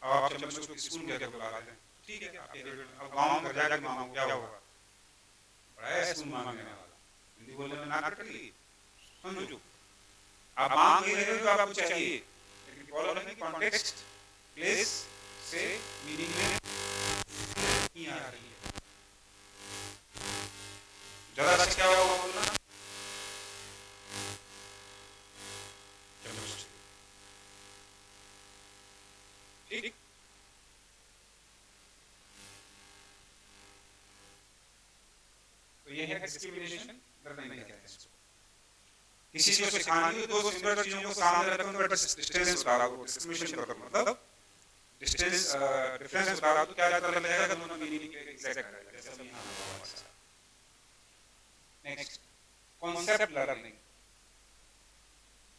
अब आप चम्मच को स्पून कहकर बुला रहे हैं, ठीक है, आपके अब गांव में जाके मांगो क्या होगा, बड़ा है स्पून मांगने वाला, हिंदी बोलने में ना कट ली, समझो आप मांग नहीं रहे हो, आपको चाहिए, लेकिन प्रॉब्लम है कि कॉन्टेक्स्ट, प्लेस से मीनिंग में नहीं आ रही है। ज्यादा अच्छा क्या होगा बोलना, ठीक, तो ये है डिस्क्रिमिनेशन, लर्निंग कहते हैं इसको। किसी चीज को सिखानी हो तो सिमिलर चीजों को सामने रखकर उनका डिस्टेंस बता रहा हो, डिस्क्रिमिनेशन कर दो, मतलब डिस्टेंस डिफरेंस बता रहा हो, तो क्या पता लगेगा कि दोनों मीनिंग एग्जैक्ट है, जैसे हम यहां पर। Next, concept learning,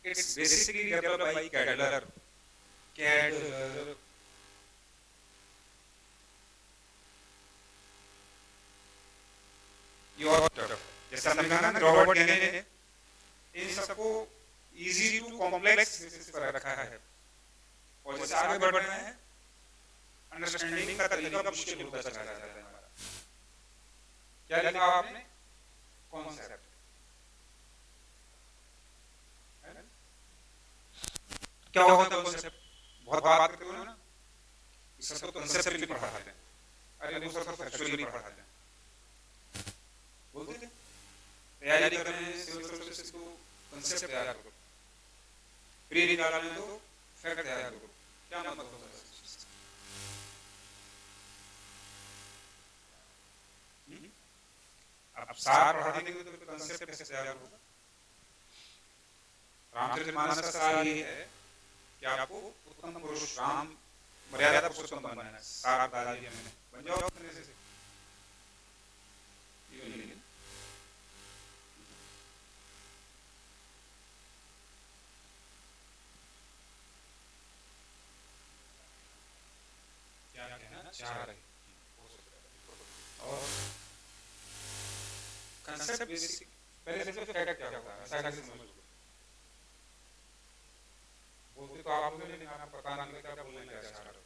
it's basically developed by Cadler, your जैसे हमने कहा ना रॉबर्ट कहने ने इन सबको इजी टू कॉम्प्लेक्स बेसिस पर रखा है, और जैसे आगे बढ़ रहे हैं अंडरस्टैंडिंग का तरीका मुश्किल होता चला जाता है हमारा। क्या लिखा आपने? कॉन्सेप्ट, क्या होता है कॉन्सेप्ट? बहुत बात करते हो ना, सर तो कॉन्सेप्चुअली पढ़ाते हैं, अरे वो सर तो फैक्चुअली पढ़ाते हैं, बोलते थे तैयारी कर रहे हैं सिविल सर्विसेज को, कॉन्सेप्ट तैयार करो, प्री निकालना है तो फैक्ट तैयार करो, क्या मतलब होता है? अब सार पढ़ा देंगे तो कॉन्सेप्ट कैसे तैयार होगा? रामचरितमानस का सार ये है कि आपको उत्तम पुरुष राम मर्यादा पुरुषोत्तम बनना है, सार डाल दिया मैंने, बन जाओ अपने से, ये नहीं है। क्या कहना चाह रहे और कंसेप्ट बेसिक, पहले से फैक्ट क्या होता है ऐसा कैसे समझ लो, बोलते तो आप लोगों ने, लेकिन आप पता नहीं क्या बोलने क्या चाह रहे हो।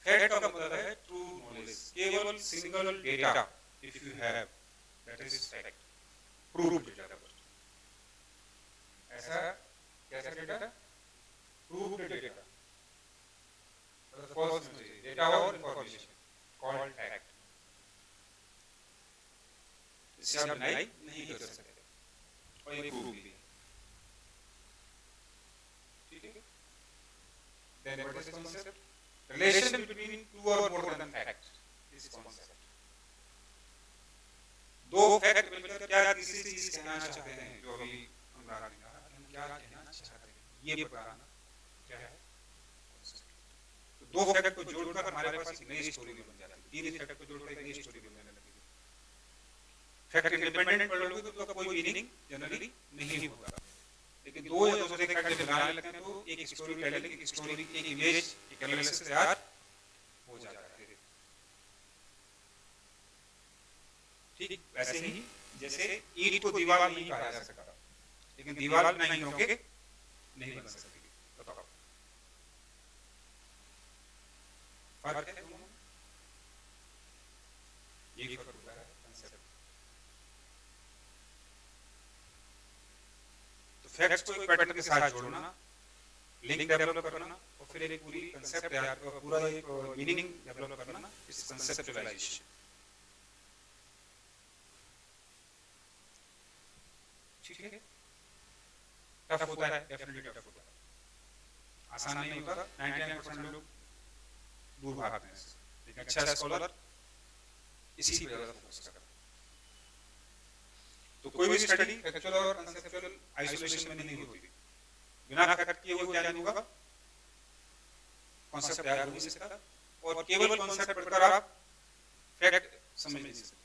फैक्ट का मतलब है ट्रू नॉलेज, केवल single data, if you have that is fact, proved data, ऐसा कैसा डेटा? प्रूव्ड डेटा, मतलब फॉल्स नहीं, डेटा और इंफॉर्मेशन कॉल्ड फैक्ट, इसे आप डिनाई नहीं कर सकते और ये प्रूव भी, ठीक है? Then what is concept? Relation between two और more than fact is concept, दो फैक्ट मिलकर क्या तीसरी चीज कहना चाहते हैं, जो अभी हम कहा क्या कहना चाहते हैं, ये बताना क्या है कॉन्सेप्ट। तो दो फैक्ट को जोड़कर हमारे पास एक नई स्टोरी बन जाती है, तीन फैक्ट को जोड़कर एक नई स्टोरी बनने लगती है। फैक्ट इंडिपेंडेंट पढ़ लोगे तो उसका कोई मीनिंग जनरली नहीं होगा, लेकिन दो या दूसरे फैक्ट मिलाने लगते हैं तो एक स्टोरी टेलिंग, एक स्टोरी, एक इमेज, एक एनालिसिस तैयार हो जाता है। ठीक वैसे ही जैसे ईंट को दीवार नहीं कहा जा सकता, लेकिन दीवार नहीं होके नहीं बन सकती, बताओ फर्क है दोनों में, ये फर्क होता है कंसेप्ट। फैक्ट्स को एक पैटर्न के साथ जोड़ना, लिंक डेवलप करना और फिर एक पूरी कंसेप्ट तैयार, पूरा एक मीनिंग डेवलप करना, इस कंसेप्चुअलाइजेशन। ठीक है, टफ होता है, डेफिनेटली टफ होता है, आसान नहीं होता। 99% लोग दूर भागते हैं, लेकिन अच्छा स्कॉलर इसी पे ज्यादा फोकस करता है। तो कोई भी स्टडी फैक्चुअल और कंसेप्चुअल आइसोलेशन में नहीं होती। बिना फैक्ट किए हुए क्या नहीं होगा, कॉन्सेप्ट तैयार हो नहीं सकता, और केवल कॉन्सेप्ट पढ़कर आप फैक्ट समझ नहीं सकते।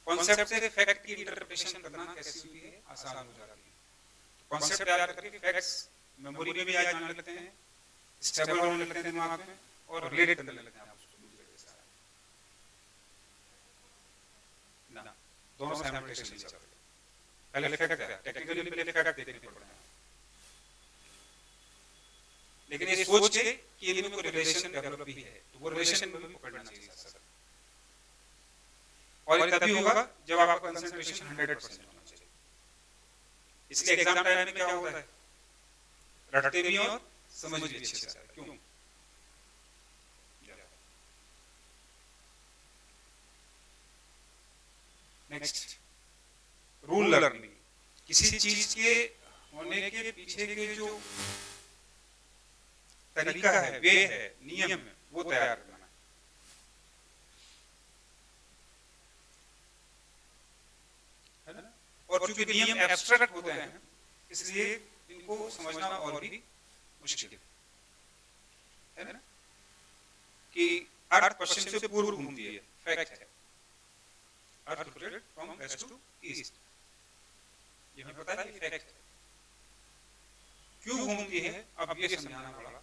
कॉन्सेप्ट से फैक्ट की इंटरप्रिटेशन करना कैसी होती है, आसान हो जाती है। कॉन्सेप्ट तैयार करके फैक्ट्स मेमोरी में भी आ जाने लगते हैं, स्टेबल होने लगते हैं दिमाग में, और रिलेट करने लगते हैं आप उसको दूसरे के साथ ना, दोनों साइमल्टेनियसली नहीं चलते। पहले फैक्ट है, टेक्निकली पहले फैक्ट देखने पड़ते हैं, लेकिन ये सोच के कि इनमें कोई रिलेशन डेवलप भी है, तो वो रिलेशन में भी पकड़ना चाहिए सर। और ये तभी होगा जब आपका कंसंट्रेशन 100% होना चाहिए। इसलिए एग्जाम टाइम में क्या होता है, रटते भी और समझ भी अच्छे से आता है। क्यों? Next, rule learning. किसी चीज के होने के पीछे के जो तरीका है, वे है, नियम है, वो तैयार करना है ना। और चूंकि नियम एब्स्ट्रैक्ट होते हैं, इसलिए इनको समझना और भी मुश्किल है ना। कि अर्थ पश्चिम से पूर्व घूमती है, फैक्ट है। Earth rotate from west to east, ये हमें पता है, ये फैक्ट है। क्यों घूमती है, अब ये समझाना पड़ा,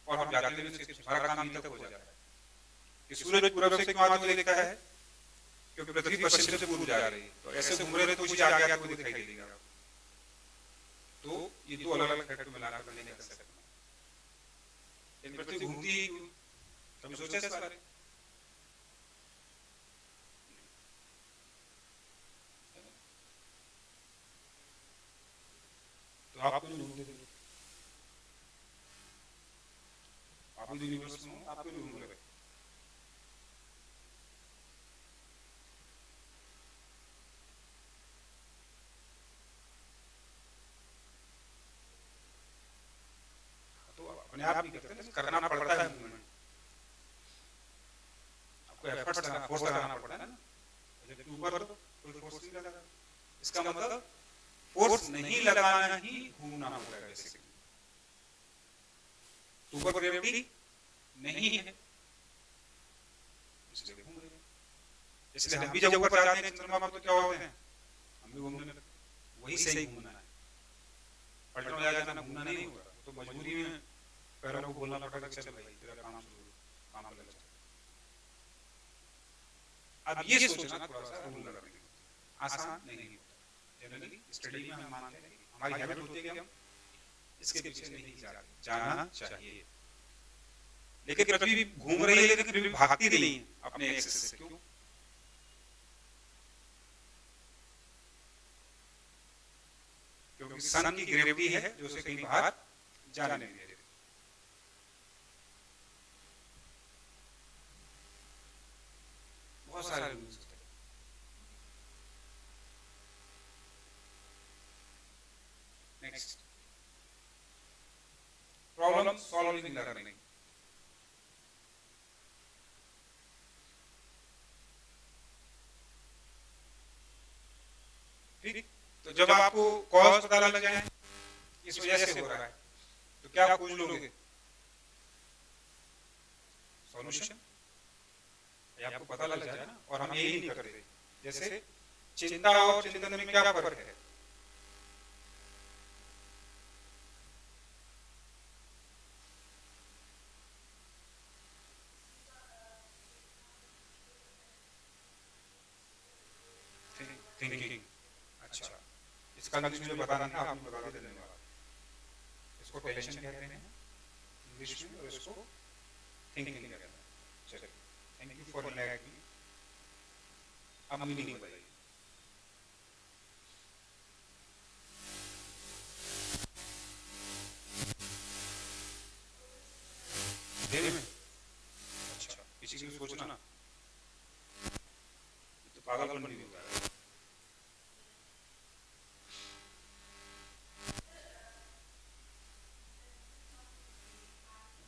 और हम जाते हैं इसके सारा काम यहीं तक हो जाता है कि सूरज पूरब से क्यों आगे दिखता है, क्योंकि पृथ्वी पश्चिम से पूर्व जा रही है। तो ऐसे घूम रहे तो कुछ आगे आपको दिखाई देगा। तो ये दो अलग अलग फैक्टर मिलाकर करने का सकते हैं। इन पृथ्वी घूमती ही क्यों, कभी सोचा इस बारे? तो आप क्यों ढूंढते थे, आप यूनिवर्स में आप क्यों ढूंढ रहे? तो अपने आप नहीं करते, करना पड़ता है मूवमेंट, आपको एफर्ट्स लगाना, फोर्स लगाना पड़ता है ना। जबकि ऊपर तो कोई फोर्स नहीं लगा, इसका मतलब फोर्स नहीं लगाना ही घूमना होता है। बेसिकली ऊपर ग्रेविटी नहीं है, इसलिए घूम रहे हैं। इसलिए हम भी जब ऊपर जाते हैं चंद्रमा पर तो क्या होते हैं, हम भी घूमने लगते हैं। वही सही घूमना है, पलटन में जाना घूमना नहीं होगा। तो मजबूरी में पैरों को बोलना पड़ेगा, चल भाई तेरा काम शुरू, काम लग जा। अब ये सोचना थोड़ा सा रूल लगाने आसान नहीं होता। जनरली स्टडी में हम मानते हैं, हमारी हैबिट होती है कि हम इसके पीछे नहीं जाना चाहिए। लेकिन पृथ्वी भी घूम रही है, लेकिन फिर भी भागती नहीं है अपने एक्सिस से। क्यों? क्योंकि सन की ग्रेविटी है जो उसे कहीं बाहर जाने नहीं दे रही। बहुत सारे रूल्स होते हैं। Next, problem solving learning. ठीक, तो जब आपको कॉज पता लग जाए इस वजह से हो रहा है, तो क्या आप खोज लोगे सॉल्यूशन? आपको पता लग जाए ना। और हम यही नहीं करते। जैसे चिंता और चिंतन में क्या फर्क है? थिंकिंग। अच्छा, इसका मुझे बताना था, आपने बता दिया, धन्यवाद। इसको टेंशन कहते हैं इंग्लिश में, और इसको थिंकिंग कहते हैं। चलिए, थैंक यू फॉर लैगिंग। अब मीनिंग बताइए। अंधेरे में? अच्छा, किसी की सोचना ना, तो पागलपन भी होता है।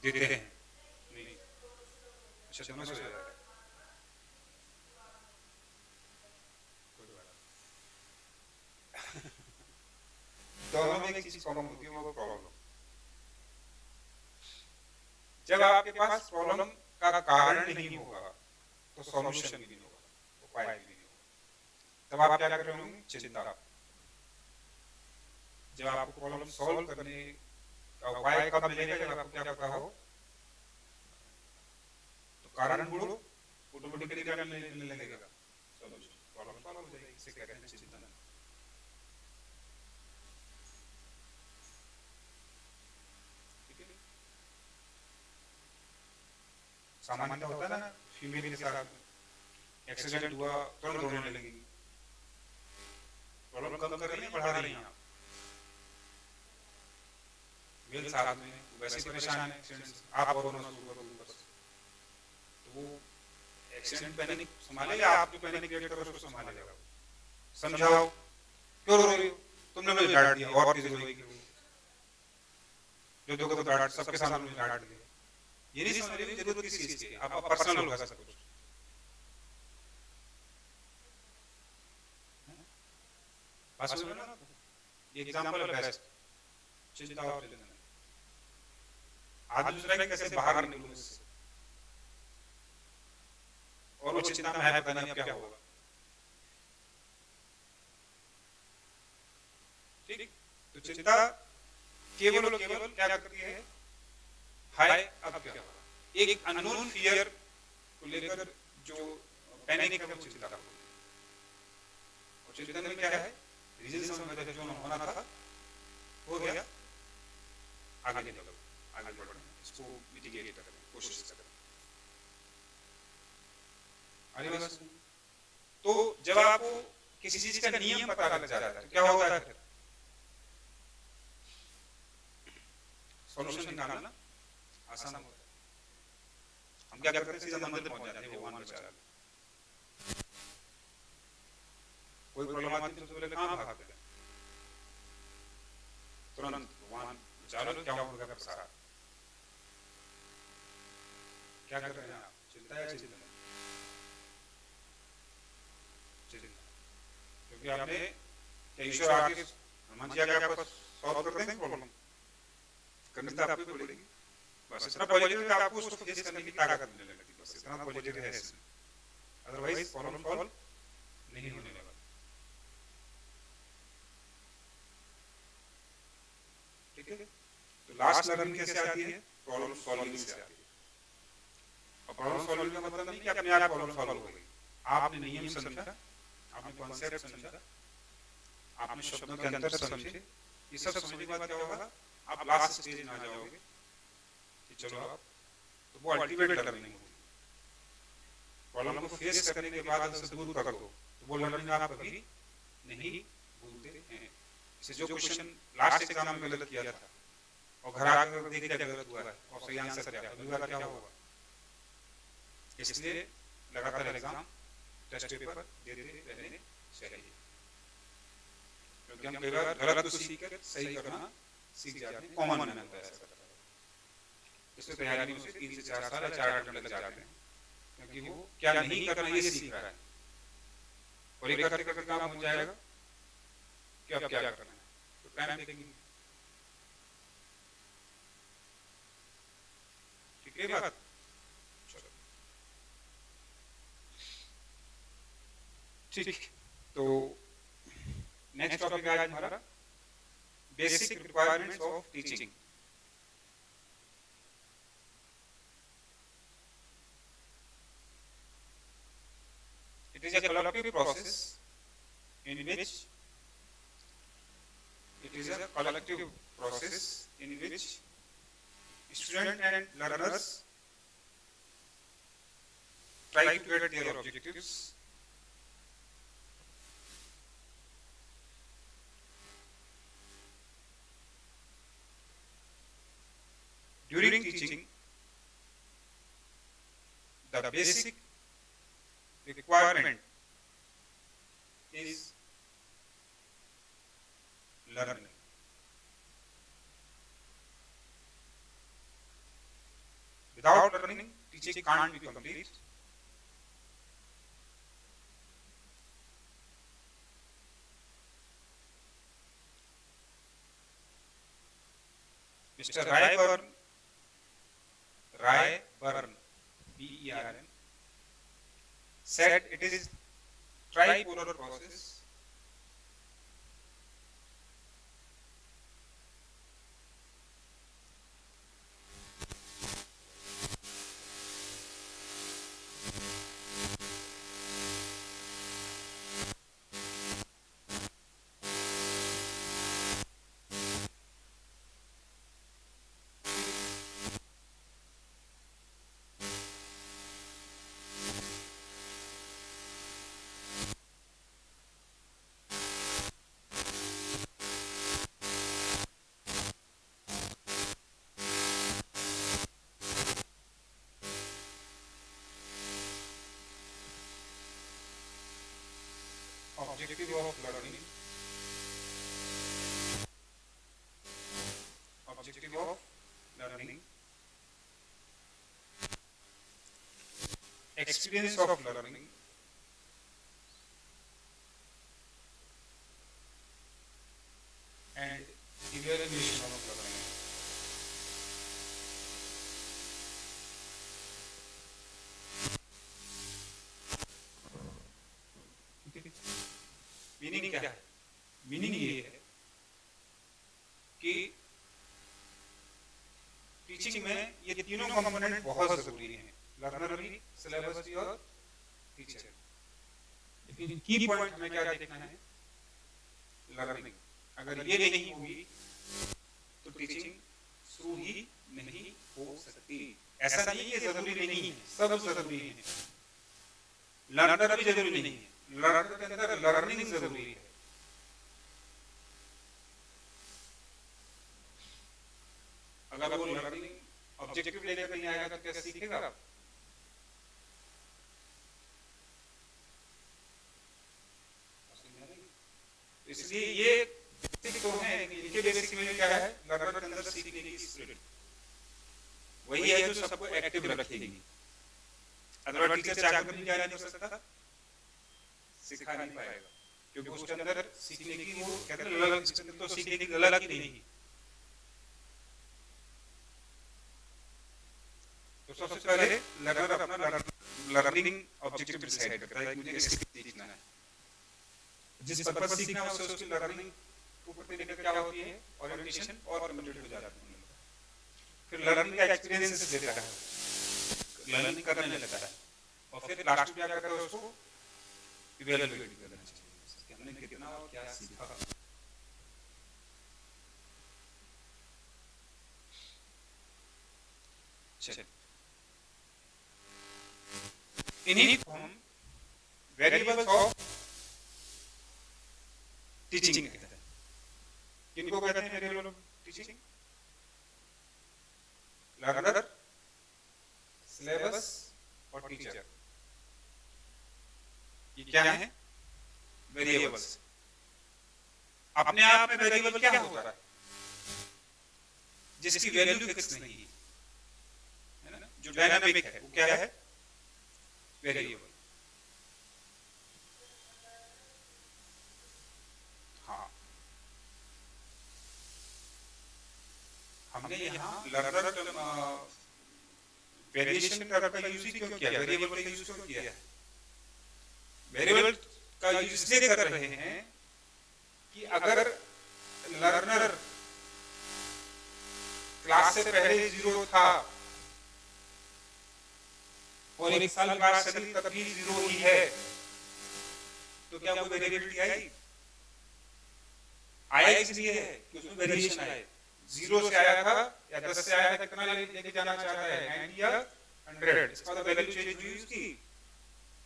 देते हैं नहीं, अच्छा दोनों से हो जाता है, कोई बात नहीं। दोनों में एक चीज कॉमन होती है, वो प्रॉब्लम। जब आपके पास प्रॉब्लम का कारण नहीं होगा तो सॉल्यूशन भी नहीं होगा, उपाय भी नहीं होगा। तब आप क्या कर रहे होंगे? चिंता। जब आपको प्रॉब्लम सॉल्व करने का उपाय कब मिलेगा? जब आपको क्या पता हो, तो कारण ढूंढो, ऑटोमेटिकली क्या मिलने लगेगा? सॉल्यूशन, प्रॉब्लम सॉल्व हो जाएगी। इसे कहते हैं चिंतन। ठीक है, सामान्य होता है ना, फीमेल के साथ एक्सीडेंट हुआ तुरंत रोने लगेगी। प्रॉब्लम कम कर रही है, बढ़ा रही हैं आप? मेल साथ में वैसे परेशान है एक्सीडेंट से, आप और रोना शुरू कर दो बस, तो वो एक्सीडेंट पैनिक संभालेगा? आप जो पैनिक क्रिएट कर रहे हो उसको संभालेगा? समझाओ, क्यों रो रही हो, तुमने मुझे डांट दिया, और तेज रोएगी वो, जो देखो तो डांट, सबके सामने मुझे डांट दिया। ये नहीं समझ रही जरूरत किस चीज की है, आप पर्सनल होगा सब कुछ। बस बोलो ना, ये एग्जांपल है बेस्ट, चिंता और चिंतन। आज दूसरा है कैसे बाहर निकलूं इससे, और वो चिंता में है, पता नहीं अब क्या होगा। ठीक, तो चिंता केवल और केवल क्या करती है? हाय अब क्या होगा, एक अननोन फियर को लेकर जो पैनिक है वो चिंता होती है। और चिंतन में क्या है? रीजन समझ में जो होना था हो गया, आगे निकलो, आगे बढ़ो, इसको मिटिगेट करें, कोशिश करें। आगे बस। तो जब आपको किसी चीज का नियम पता लग जाता है तो क्या होता है? फिर सॉल्यूशन निकालना आसान होता है। हम क्या करते हैं? सीधा मंदिर पहुंच जाते हैं, भगवान बचा लो। कोई प्रॉब्लम आती है तो बोले कहां भागते हैं? तुरंत भगवान बचा लो, क्या होगा कर सारा। क्या कर रहे हैं आप? चिंता है, चिंता चिंता, क्योंकि आपने क्या ईश्वर आके हनुमान जी आके आपको सॉल्व कर देंगे प्रॉब्लम? करनी तो आपको पड़ेगी। बस इतना पॉजिटिव है कि आपको उसको फेस करने की ताकत मिलने लगती है, बस इतना पॉजिटिव है इसमें। अदरवाइज प्रॉब्लम सॉल्व नहीं होने वाला। ठीक है, तो लास्ट लर्निंग कैसे आती है? प्रॉब्लम सॉल्विंग से आती है। और प्रॉब्लम सॉल्विंग का मतलब नहीं कि अपने आप प्रॉब्लम सॉल्व हो गई। आपने नियम समझा, आपने कॉन्सेप्ट समझा, आपने शब्दों के अंतर समझे, ये सब समझने के बाद क्या होगा? आप लास्ट स्टेज में आ जाओगे कि चलो आप, तो वो अल्टीमेट लर्निंग होगी। प्रॉब्लम को फेस करने के बाद उससे दूर कर दो तो वो लर्निंग आप कभी नहीं भूलते हैं। इसे जो क्वेश्चन लास्ट एग्जाम में गलत किया था और घर आकर देख क्या गलत हुआ है और सही आंसर क्या है, अगली बार क्या होगा? इसलिए लगातार एग्जाम टेस्ट पेपर देते रहने चाहिए, क्योंकि हम कई बार गलत को सीख कर सही करना सीख जाते हैं। कॉमन मैन होता है ऐसा करता है। इससे तैयारी में 3 से 4 साल या 4 घंटे लग जाते हैं, क्योंकि वो क्या नहीं करना ये सीख रहा है। और एक करते करते काम हो जाएगा कि अब क्या करना है, तो टाइम टेकिंग। ठीक है बात? चलो ठीक, तो नेक्स्ट टॉपिक आज हमारा basic requirements of teaching. It is a collective process in which students and learners try to get their objectives during teaching. the basic requirement is learning. Without learning, teaching can't be complete. Mr. Ryburn, B-E-R-N, said it is tripolar process. Objective of learning. Objective of learning. Experience of learning. And evaluation of learning. Meaning क्या है? मीनिंग ये है कि टीचिंग में ये तीनों कंपोनेंट बहुत जरूरी हैं, लर्नर भी, सिलेबस भी और टीचर। लेकिन की पॉइंट हमें क्या देखना है? लर्निंग। अगर ये नहीं होगी तो टीचिंग शुरू ही नहीं हो सकती। ऐसा नहीं है जरूरी नहीं है, सब जरूरी है। लर्नर भी जरूरी नहीं है, लर्नर के अंदर लर्निंग जरूरी है। अगर वो लर्निंग ऑब्जेक्टिव लेकर नहीं आएगा तो कैसे सीखेगा? इसलिए ये बेसिक तो है, इनके बेसिक में क्या है? लर्नर के अंदर सीखने की स्पिरिट वही है जो सबको एक्टिव रखेगी। अगर टीचर चाहकर भी क्या नहीं हो सकता, सिखा नहीं पाएगा, क्योंकि उसके अंदर सीखने की वो कहते हैं ललक, तो सीखने की ललक ही नहीं। तो सबसे पहले लर्नर अपना लर्निंग ऑब्जेक्टिव डिसाइड करता है, मुझे इससे सीखना है। जिस पर्पस से सीखना है उससे उसकी लर्निंग ऊपर से लेकर क्या होती है? ओरिएंटेशन और कंप्लीट हो जाती है। फिर लर्निंग का एक्सपीरियंस देता है, लर्निंग करने लगता है, और फिर लास्ट में क्या करता है? उसको इवैल्यूएट करना चाहिए कि हमने कितना और क्या सीखा। चलिए, इन्हीं को हम वेरिएबल्स ऑफ टीचिंग कहते हैं। किनको कहते हैं variable of teaching? Learner, syllabus और टीचर। ये क्या है? वेरिएबल्स। अपने आप में वेरिएबल क्या होता है? जिसकी वैल्यू फिक्स नहीं है ना, जो डायनामिक है, वो क्या है? वेरिएबल। हाँ, हमने यहाँ लर्नर वेरिएशन का यूज क्यों किया? वेरिएबल का यूज क्यों किया है? वेरिएबल का यूज इसलिए कर रहे हैं कि अगर लर्नर क्लास से पहले 0 था और 1 साल बाद सभी तक भी 0 ही है, तो क्या वो वेरिएबिलिटी आई? आया इसलिए है कि उसमें वेरिएशन आए। 0 से आया था या 10 से आया था, कितना लेके जाना चाहता है? 90 या 100? इसका मतलब वैल्यू चेंज हुई उसकी।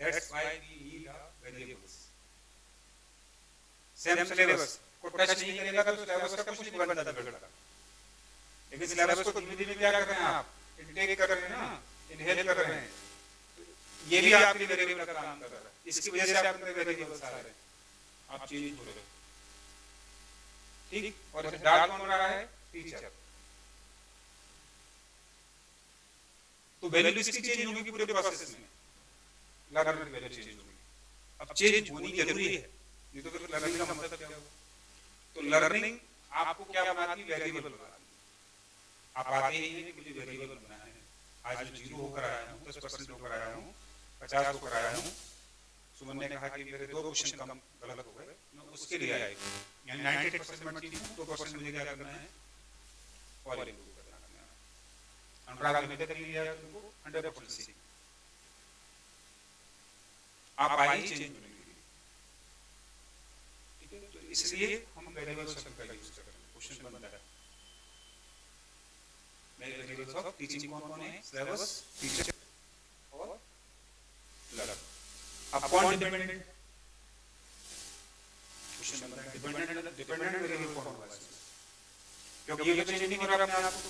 That's why we need variables. Same syllabus को टच नहीं करेगा तो सिलेबस का कुछ नहीं बनता बिगड़ता। लेकिन सिलेबस को धीरे धीरे क्या कर रहे हैं आप? इनटेक कर रहे हैं ना, इनहेल कर रहे हैं। तो ये भी आपके लिए वेरिएबल का काम कर रहा है, इसकी वजह से आपके वेरिएबल्स आ रहे हैं, आप चेंज हो रहे हो, ठीक। और इसे डाल कौन रहा है, टीचर। तो वैल्यू इसकी चेंज होगी पूरे प्रोसेस में, लर्नर की वैल्यू चेंज होगी। अब चेंज होनी जरूरी है, नहीं तो फिर लर्निंग का मतलब क्या होगा। तो लर्निंग आपको क्या बनाती है, वेरिएबल बनाती है। आप आते ही हैं कि मुझे वेरिएबल बनाना है, आज मैं 0 होकर आया हूँ, 10% होकर आया हूँ, 50 होकर आया हूँ। सुमन ने कहा कि मेरे 2 क्वेश्चन कम गलत हो गए, मैं उसके लिए आई, यानी 98% मैं ठीक हूँ, 2% मुझे क्या करना है, और इम्प्रूव करना है। अनुराग ने तक लिया तुमको 100% सीख, आप आई चेंज होने के लिए, ठीक है। तो इसलिए हम वेरिएबल शब्द का यूज कर रहे हैं, क्वेश्चन बनता है। वेरिएबल्स ऑफ टीचिंग कौन कौन है, सिलेबस, टीचर और लर्नर। अब कौन डिपेंडेंट, क्वेश्चन बनता है डिपेंडेंट वेरिएबल कौन होगा इसमें, क्योंकि ये चेंज नहीं हो रहा अपने आप को,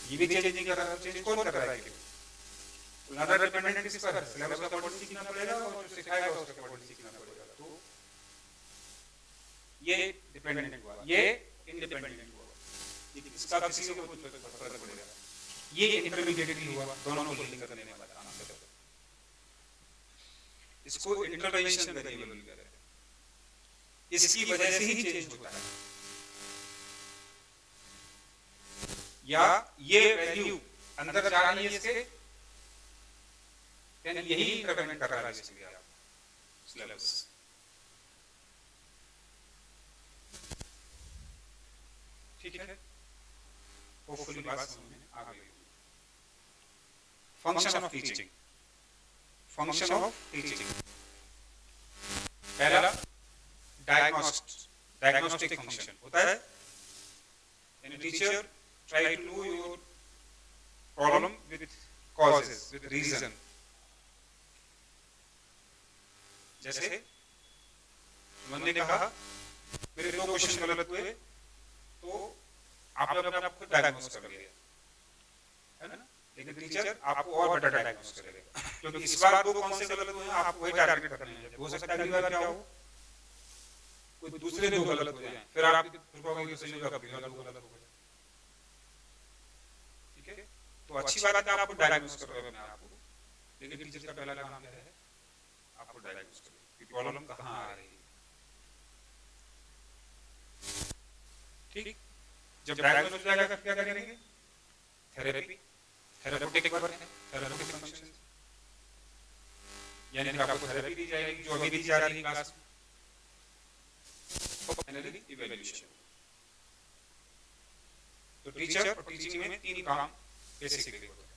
ये भी चेंज नहीं कर रहा, चेंज कौन कर रहा है कि लर्नर डिपेंडेंट किस पर है, सिलेबस का अकॉर्डिंग सीखना पड़ेगा और जो सिखाएगा उसके अकॉर्डिंग सीखना पड़ेगा। तो ये डिपेंडेंट हुआ, ये इंडिपेंडेंट हुआ, ये किसका किसी को कुछ फर्क पड़ेगा, ये इंटरमीडिएट हुआ, दोनों को लिंक करने वाला काम है। इसको इंटरवेंशन वेरिएबल कहते हैं, इसकी वजह से ही चेंज होता है, या ये वैल्यू अंदर जा रही है इसके, यही इंटरवेंट कर रहा है इसलिए आप सिलेबस। ठीक है, होपफुली बात समझ में आ गई। Function of teaching, function of teaching, पहला डायग्नोस्टिक फंक्शन होता है, यानी teacher try to know your problem with causes, with reason. जैसे मैंने कहा मेरे 2 क्वेश्चन गलत हुए, तो आपने अपने आप खुद डायग्नोस कर लिया, है ना, लेकिन टीचर आपको और बेटर डायग्नोस करेगा, क्योंकि इस बार 2 कौन से गलत हुए हैं आपको वही टारगेट करना है। हो सकता है अगली बार क्या हो, कोई दूसरे 2 गलत हो जाएं, फिर आप कहोगे कि सही होगा, कभी गलत हो गया, ठीक है। तो अच्छी बात है आपको डायग्नोस कर रहे हो अपने आप को, लेकिन टीचर का पहला काम क्या है, आपको डायग्नोस करें कि प्रॉब्लम कहां आ रही है, ठीक। जब डायग्नोस हो जाएगा क्या करेंगे, थेरेपी, थेरेप्यूटिक वर्क है, थेरेप्यूटिक फंक्शन, यानी कि आपको थेरेपी दी जाएगी जो अभी दी जा रही है क्लास में, और फाइनली इवैल्यूएशन। तो टीचर और टीचिंग में 3 काम बेसिकली होते हैं।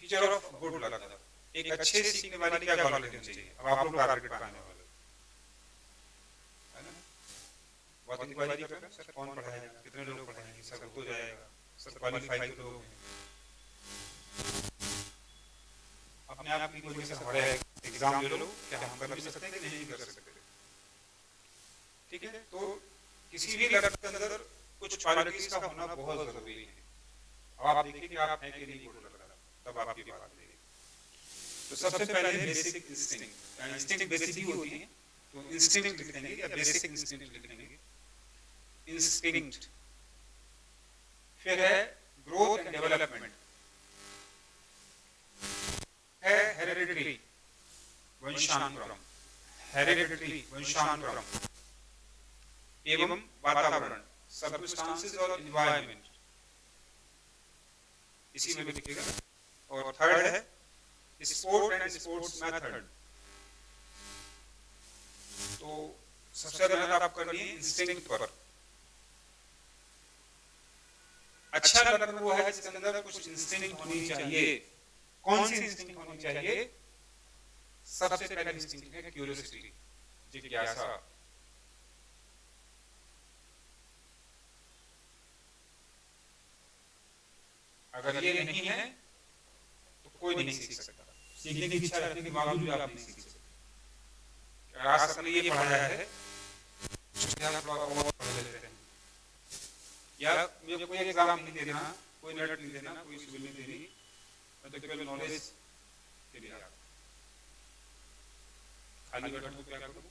फीचर ऑफ गुड लर्नर, एक अच्छे सीखने वाली क्या क्वालिटी होनी चाहिए। अब आप लोग टारगेट पाने वाले है ना, बहुत इंक्वायरी कर रहे हैं, सर कौन पढ़ाएगा, कितने लोग पढ़ाएंगे, सर हो जाएगा, सर क्वालिफाइड लोग हैं, अपने आप की कोई सर हमारे एग्जाम ले लो, क्या हम कर सकते हैं कि नहीं कर सकते, ठीक है। तो किसी भी लर्नर के अंदर कुछ क्वालिटीज का होना बहुत जरूरी है। अब आप देखिए कि आप हैं कि नहीं गुड लर्नर, तब आपकी बात है। तो सबसे पहले बेसिक इंस्टिंक्ट, इंस्टिंक्ट बेसिक ही होती है, तो इंस्टिंक्ट लिखेंगे या बेसिक इंस्टिंक्ट लिखेंगे, इंस्टिंक्ट। फिर है ग्रोथ एंड डेवलपमेंट, है हेरिडिटरी वंशानुक्रम, हेरिडिटरी वंशानुक्रम एवं वातावरण, सर्कमस्टांसेस और एनवायरनमेंट, इसी में लिखिएगा। और थर्ड है स्पोर्ट एंड स्पोर्ट्स मेथड। तो सबसे मेहनत आप करनी है इंस्टिंक्ट पर। अच्छा लर्नर वो है जिसके अंदर कुछ इंस्टिंक्ट होनी चाहिए। कौन सी इंस्टिंक्ट होनी चाहिए? सबसे पहले इंस्टिंक्ट है क्यूरियोसिटी, जिज्ञासा। अगर ये नहीं है तो कोई नहीं सीख सकता। सीखने की इच्छा रखने के बावजूद भी आप नहीं सीख सकते। आज सबने ये पढ़ाया है, या बताया मुझे कोई एग्जाम नहीं देना, कोई नेट नहीं देना, कोई सिविल नहीं देनी, मैं तो केवल नॉलेज के लिए आया, खाली बैठा तो क्या करूं,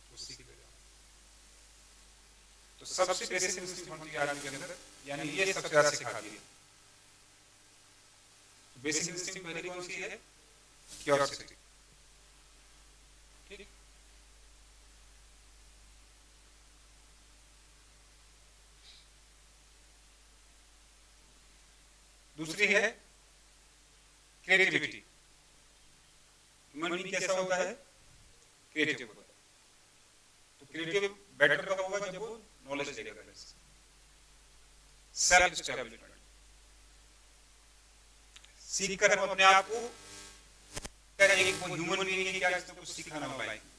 वो सीख ले जाऊं। तो सबसे बेसिक इंस्टिंक्ट होती है आदमी के अंदर, यानी ये सबसे ज्यादा सिखाती है। बेसिक इंस्टिंक्ट पहली कौन सी है? क्यूरियोसिटी। ठीक, दूसरी है क्रिएटिविटी। ह्यूमन बीइंग कैसा होता है? क्रिएटिव होता है। तो क्रिएटिव बेटर कब होगा? जब वो नॉलेज लेगा, सेल्फ एस्टैब्लिशमेंट, सीख कर हम अपने आप को एक ह्यूमन बीइंग है क्या जिसने कुछ सीखा ना हो लाइफ में,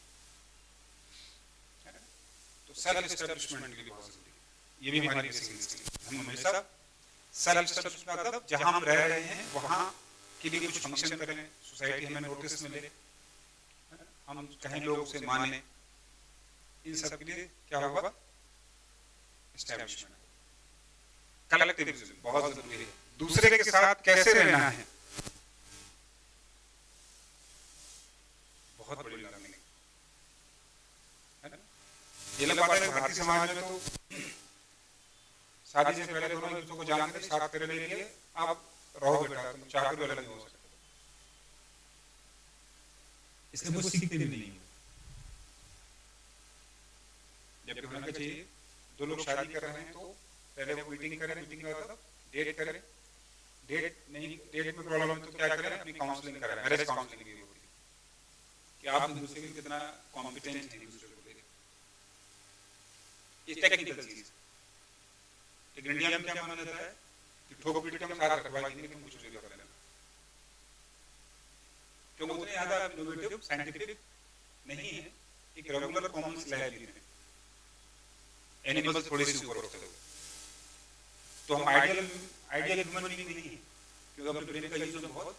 तो सेल्फ एस्टैब्लिशमेंट के लिए बहुत जरूरी है। ये भी हमारी बेसिक इंस्टिंक्ट है। हम हमेशा सेल्फ एस्टैब्लिशमेंट मतलब जहां हम रह रहे हैं वहां के लिए कुछ फंक्शन करें, सोसाइटी हमें नोटिस मिले, हम कहें लोग उसे माने, इन सब के लिए क्या होगा? एस्टैब्लिशमेंट। कलेक्टिविज्म बहुत जरूरी है। दूसरे के साथ कैसे रहना है, बहुत बड़ी लर्निंग है ना। ये लग पाता है भारतीय समाज में तो शादी से पहले दोनों एक दूसरे को जानते थे, साथ करने के लिए आप रहो बेटा, तुम चाहते हो अलग नहीं हो सकते, इसलिए वो सीखते भी नहीं। जबकि होना क्या चाहिए? दो लोग शादी कर रहे हैं तो पहले वो मीटिंग करें, मीटिंग का मतलब डेट करें, डेट नहीं, डेट में प्रॉब्लम है तो क्या करें? अपनी काउंसलिंग करें, मैरिज काउंसलिंग भी होती है कि आप एक दूसरे के कितना कॉम्पिटेंट हैं एक दूसरे को लेकर, ये टेक्निकल चीज। लेकिन इंडिया में क्या माना जाता है कि ठोक पीट के हम साथ रखवाएंगे कि तुम कुछ भी कर लेना, क्योंकि उतने ज्यादा इनोवेटिव साइंटिफिक नहीं है, एक रेगुलर कॉमन लाइफ जीते हैं, एनिमल्स थोड़े से ऊपर होते हैं। तो हम आइडियल ह्यूमन बीइंग नहीं है, क्योंकि अपने ब्रेन का यूज हम बहुत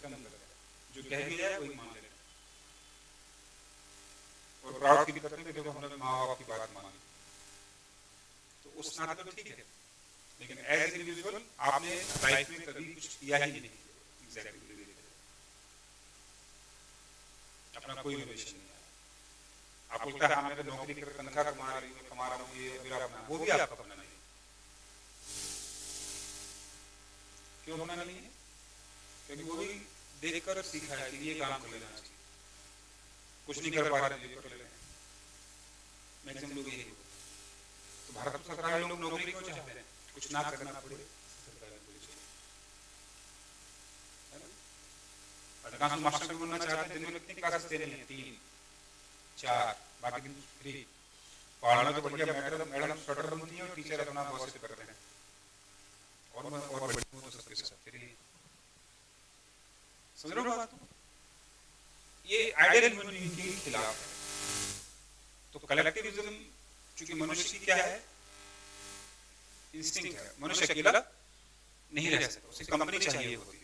कम कर रहे हैं, जो कह भी जाए वही मान ले रहे हैं, और प्राउड फील करते हैं कि देखो हमने माँ बाप की बात मानी, तो उस नाते तो ठीक है, लेकिन एज इंडिविजुअल आपने लाइफ में कभी कुछ किया ही नहीं एग्जैक्टली, अपना कोई इनोवेशन नहीं है। आप बोलता है मैं नौकरी कर तनख्वाह कमा रहा हूँ, ये मेरा अपना, वो भी आपका अपना नहीं है। क्यों अपना नहीं है? क्योंकि वो भी देखकर सीखा है कि ये काम कर लेना चाहिए, कुछ नहीं कर पा रहे हैं, कर ले रहे हैं, मैक्सिमम लोग यही। तो भारत में सरकारी लोग नौकरी क्यों चाहते हैं? कुछ ना करना पड़े, अधिकांश मास्टर बनना चाहते हैं, दिन में कितनी क्लासेस देनी है? 3 4, बाकी दिन फ्री। पढ़ाना तो बढ़िया, मैडम स्वेटर बनती है और टीचर अपना बॉस करते हैं, और बड़ी तो सबके साथ फ्री। समझ रहे हो बात? ये आइडियल ह्यूमन बीइंग के खिलाफ है। तो कलेक्टिविज्म चूंकि मनुष्य की क्या है? इंस्टिंक्ट है, मनुष्य अकेला नहीं रह सकता, उसे कंपनी चाहिए होती है।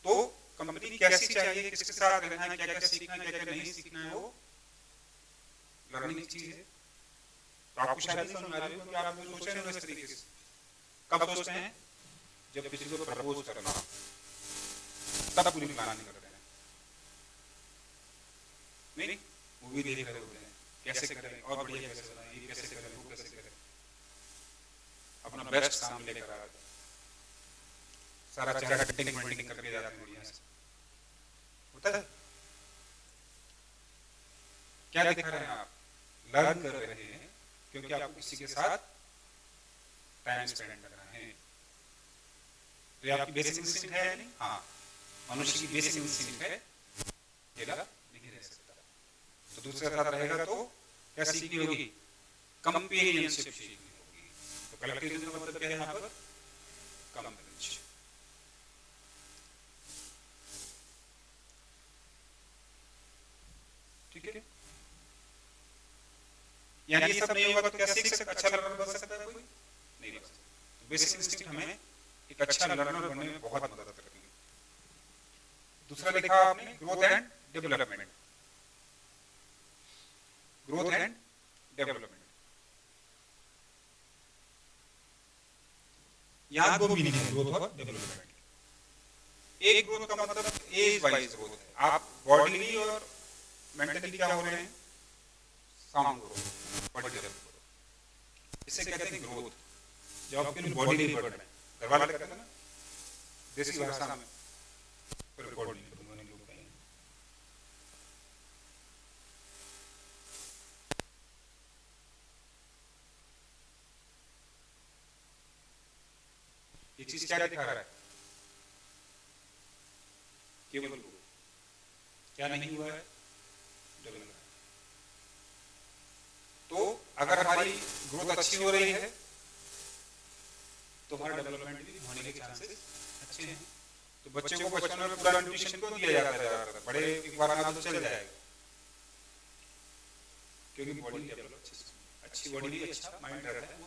तो कंपनी कैसी चाहिए, किसके साथ रहना है, क्या क्या सीखना है, क्या क्या नहीं सीखना है, वो लर्निंग चीज है। तो आपको शायद समझ आ रही है, क्योंकि आप लोग सोच रहे हैं इस तरीके से। कब सोचते हैं? जब किसी को प्रपोज करना, तब पूरी प्लानिंग करते हैं। नहीं, मूवी देख रहे होते हैं, कैसे करें और बढ़िया कैसे बनाएं, ये कैसे करें, वो कैसे करें, अपना बेस्ट सामने लेकर आ जाते हैं, सारा चेहरा कटिंग पेंटिंग करके जाते हैं बढ़िया से। होता है? क्या दिख रहे हैं आप? लर्न कर रहे हैं, क्योंकि आपको किसी के साथ टाइम स्पेंड करना है। तो ये आपकी बेसिक इंस्टिंक्ट है नहीं? हाँ, मनुष्य की बेसिक इंस्टिंक्ट है, अकेला नहीं रह सकता। तो दूसरे के साथ रहेगा तो क्या सीखनी होगी? कंपेनियनशिप सीखनी होगी। तो कलेक्टिविज्म का मतलब क्या है यहाँ पर? कंपेनियनशिप। ठीक है? यानी ये सब नहीं होगा तो क्या सीख सकता? अच्छा लर्नर बन सकता है कोई? नहीं बन सकता। तो बेसिक इंस्टिंक्ट हमें एक अच्छा लर्नर बनने में बहुत मदद करती है। दूसरा लिखा आपने growth and development. Growth and development यहाँ दो मीनिंग है ग्रोथ और डेवलपमेंट। एक ग्रोथ का मतलब एज वाइज ग्रोथ है, आप बॉडीली और मेंटली क्या हो रहे हैं, sound growth, body develop growth, इसे कहते हैं ग्रोथ। जब आपके बॉडीली बढ़ रहे हैं, घर वाले कहते हैं ना देसी भाषा में, रिकॉर्ड नहीं करूंगा, नहीं लोग कहेंगे। ये चीज क्या दिखा रहा है, केवल ग्रोथ, क्या नहीं हुआ है, डेवलपमेंट। तो अगर हमारी ग्रोथ अच्छी हो रही है तो हमारा डेवलपमेंट भी होने के चांसेस अच्छे हैं। तो बच्चों को बचपन में पूरा न्यूट्रिशन क्यों दिया जाता है, बड़े एक बार ना तो चल जाएगा, क्योंकि बॉडी डेवलप अच्छी बॉडी अच्छा माइंड रहता है,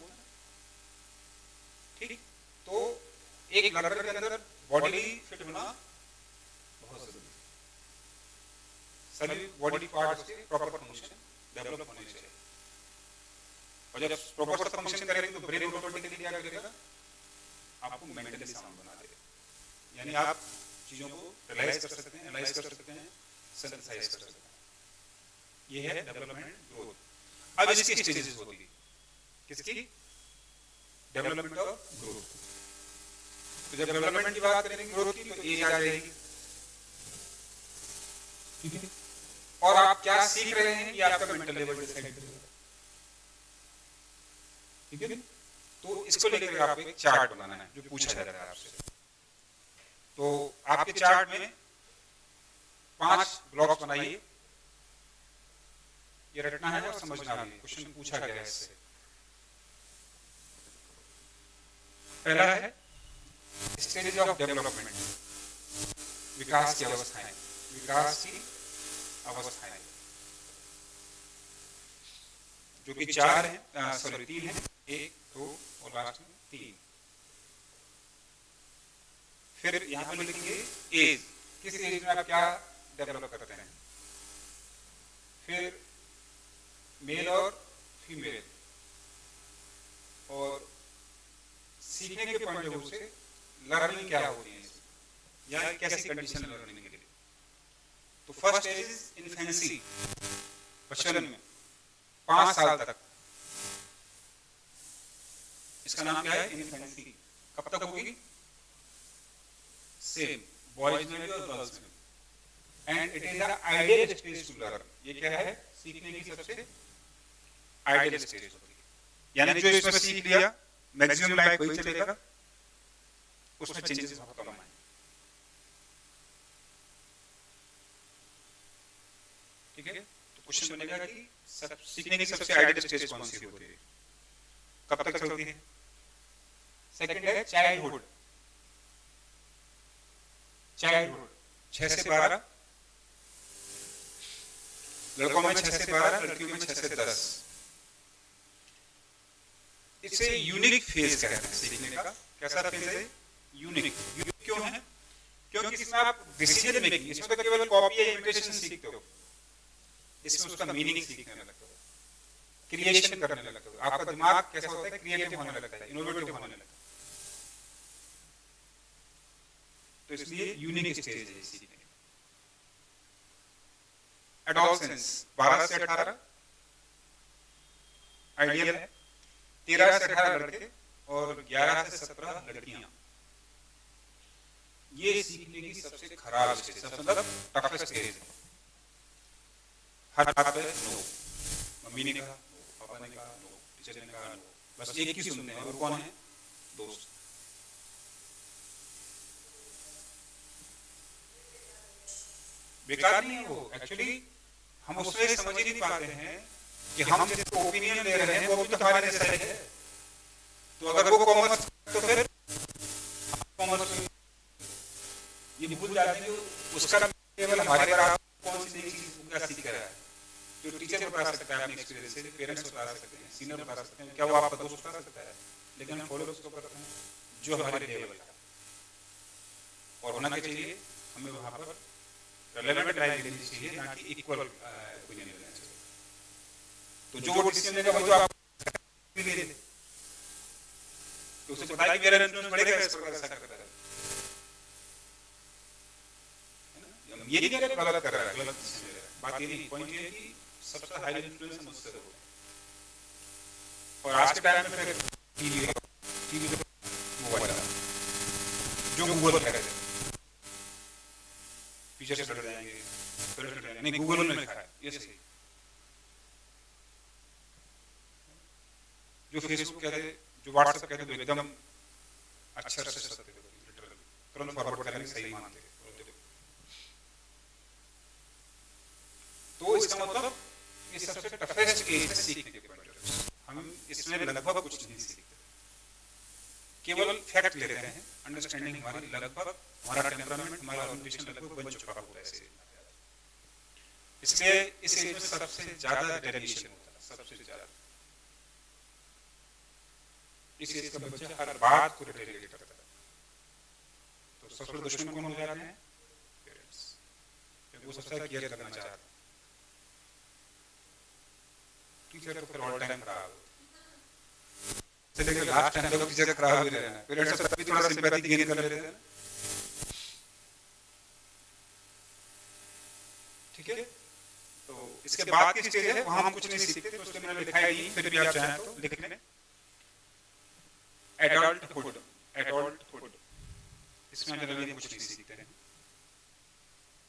ठीक। तो एक लड़के के अंदर बॉडी फिट होना बहुत जरूरी है, सभी बॉडी पार्ट्स के प्रॉपर फंक्शन डेवलप होने चाहिए। और जब प्रॉपर फंक्शन करेंगे तो ब्रेन ऑटोमेटिकली क्या करेगा, आपको मेंटली साउंड बना देगा, यानी आप चीजों को रियलाइज कर सकते हैं, एनालाइज कर सकते हैं, सिंथेसाइज कर सकते हैं। ये है डेवलपमेंट ग्रोथ। अब इसकी स्टेजेस होती है, किसकी, डेवलपमेंट और ग्रोथ। तो जब डेवलपमेंट की बात करेंगे ग्रोथ की, तो एज आ जाएगी, ठीक है। और आप क्या सीख रहे हैं ये आपका मेंटल लेवल डिसाइड करेगा, ठीक है। तो इसको लेकर आपको एक चार्ट बनाना है जो पूछा जाता है आपसे। तो आपके चार्ट में 5 ब्लॉक्स बनाइए, ये रटना है और समझना भी है, क्वेश्चन पूछा गया है इससे। पहला है स्टेज ऑफ डेवलपमेंट, विकास की अवस्थाएं, विकास की अवस्थाएं जो कि 4 हैं, सॉरी 3 हैं, 1 2 और लास्ट में 3। फिर यहाँ पे लिखेंगे एज, किस एज में आप क्या डेवलप करते हैं। फिर मेल और फीमेल, और सीखने के पॉइंट ऑफ व्यू से लर्निंग क्या होती है, या कैसी कंडीशन है लर्निंग के लिए। तो फर्स्ट एज इज इन्फेंसी, बचपन में 5 साल तक, इसका नाम क्या है, इन्फेंसी। कब तक होगी, सेम बॉयज में भी और गर्ल्स में, and it is the ideal stage to learn. ये क्या है, सीखने की सबसे आइडियल स्टेज होती है, यानी जो इसमें सीख लिया मैक्सिमम लाइफ वही चलेगा, उसमें चेंजेस बहुत कम आए, ठीक है। तो क्वेश्चन बनेगा कि सीखने की सबसे आइडियल स्टेज कौन सी होती है, कब तक चलती है। सेकंड है चाइल्डहुड, चाइल्डहुड 6 से 12, लड़कों में 6 से 12, लड़कियों में 6 से 10। इसे यूनिक फेज कहते हैं सीखने का। कैसा फेज है, यूनिक। यूनिक क्यों है, क्योंकि इसमें आप डिसीजन मेकिंग, इसमें तो केवल कॉपी या इमिटेशन सीखते हो, इसमें उसका मीनिंग सीखने लगते हो, क्रिएशन करने लगते हो, आपका दिमाग कैसा होता है, क्रिएटिव होने लगता है, इनोवेटिव होने लगता है। तो इसलिए यूनिक स्टेज है सीखने। एडोलसेंस 12 से 18 आइडियल है, 13 से 18 लड़के और 11 से 17 लड़कियां। ये सीखने की सबसे खराब स्टेज, मतलब टफेस्ट एज है। हर बात पे नो, मम्मी ने कहा, पापा ने कहा नो, टीचर ने कहा नो, बस एक ही सुनते हैं, और कौन है, दोस्त। बेकार नहीं है वो, एक्चुअली हम उसमें समझ ही नहीं पाते हैं कि हम जिसको ओपिनियन दे रहे हैं वो भी तो हमारे जैसा ही है। तो अगर वो कॉमर्स तो फिर कॉमर्स ये भूल जाते हैं कि उसका केवल हमारे पर कौन सी नई चीज क्या सीख रहा है। जो टीचर बता सकता है अपने एक्सपीरियंस से, पेरेंट्स बता सकते हैं, सीनियर बता सकते हैं, क्या वो आपका दोस्त बता सकता है, लेकिन हम फॉलो उसको करते हैं जो हमारे लेवल का। और होना क्या चाहिए, हमें वहां पर रेलेवेंट राय देनी चाहिए, ना कि इक्वल ओपिनियन लेना चाहिए। तो जो डिसीजन लेगा वो जो आप ले ले, तो उसे पता है कि मेरा इन्फ्लुएंस बढ़ेगा इस प्रकार ऐसा कर रहा है ना। ये नहीं कर गलत कर रहा है, गलत नहीं है। बात ये नहीं, पॉइंट ये है कि सबसे हाई इन्फ्लुएंस मुझसे हो। और आज के टाइम में फिर टीवी मोबाइल जो गूगल कह रहे थे पीछे से डर जाएंगे, नहीं गूगल ने लिखा है ये सही। जो फेसबुक कहते, जो व्हाट्सएप कहते तो एकदम अक्षर से सत्य लिटरली तुरंत फॉरवर्ड करने सही मानते। तो इसका मतलब ये सबसे टफेस्ट केस है सीखने के पॉइंट। हम इसमें लगभग कुछ नहीं सीखते, केवल फैक्ट लेते हैं। अंडरस्टैंडिंग हमारी लगभग, हमारा टेम्परामेंट, हमारा ओरिएंटेशन लगभग बन चुका होता है। इसलिए इस एज में सबसे ज्यादा डेरिवेशन होता है, सबसे ज्यादा। इस एज का बच्चा हर बात को रिलेट करता है। तो सबसे बड़े दुश्मन कौन हो जाते हैं? पेरेंट्स, क्योंकि वो सबसे केयर करना चाहते हैं। टीचर तो फिर ऑल टाइम खराब से लेकर लास्ट टाइम तक टीचर खराब ही रहना है। पेरेंट्स तब भी थोड़ा सिंपैथी गेन कर लेते हैं, ठीक है। तो इसके बाद की स्टेज है वहां हम कुछ नहीं सीखते, तो उसके मैंने लिखा ही नहीं, फिर भी आप चाहें तो लिख लें। एडल्टहुड, एडल्टहुड, इसमें जनरली कुछ नहीं सीखते हैं,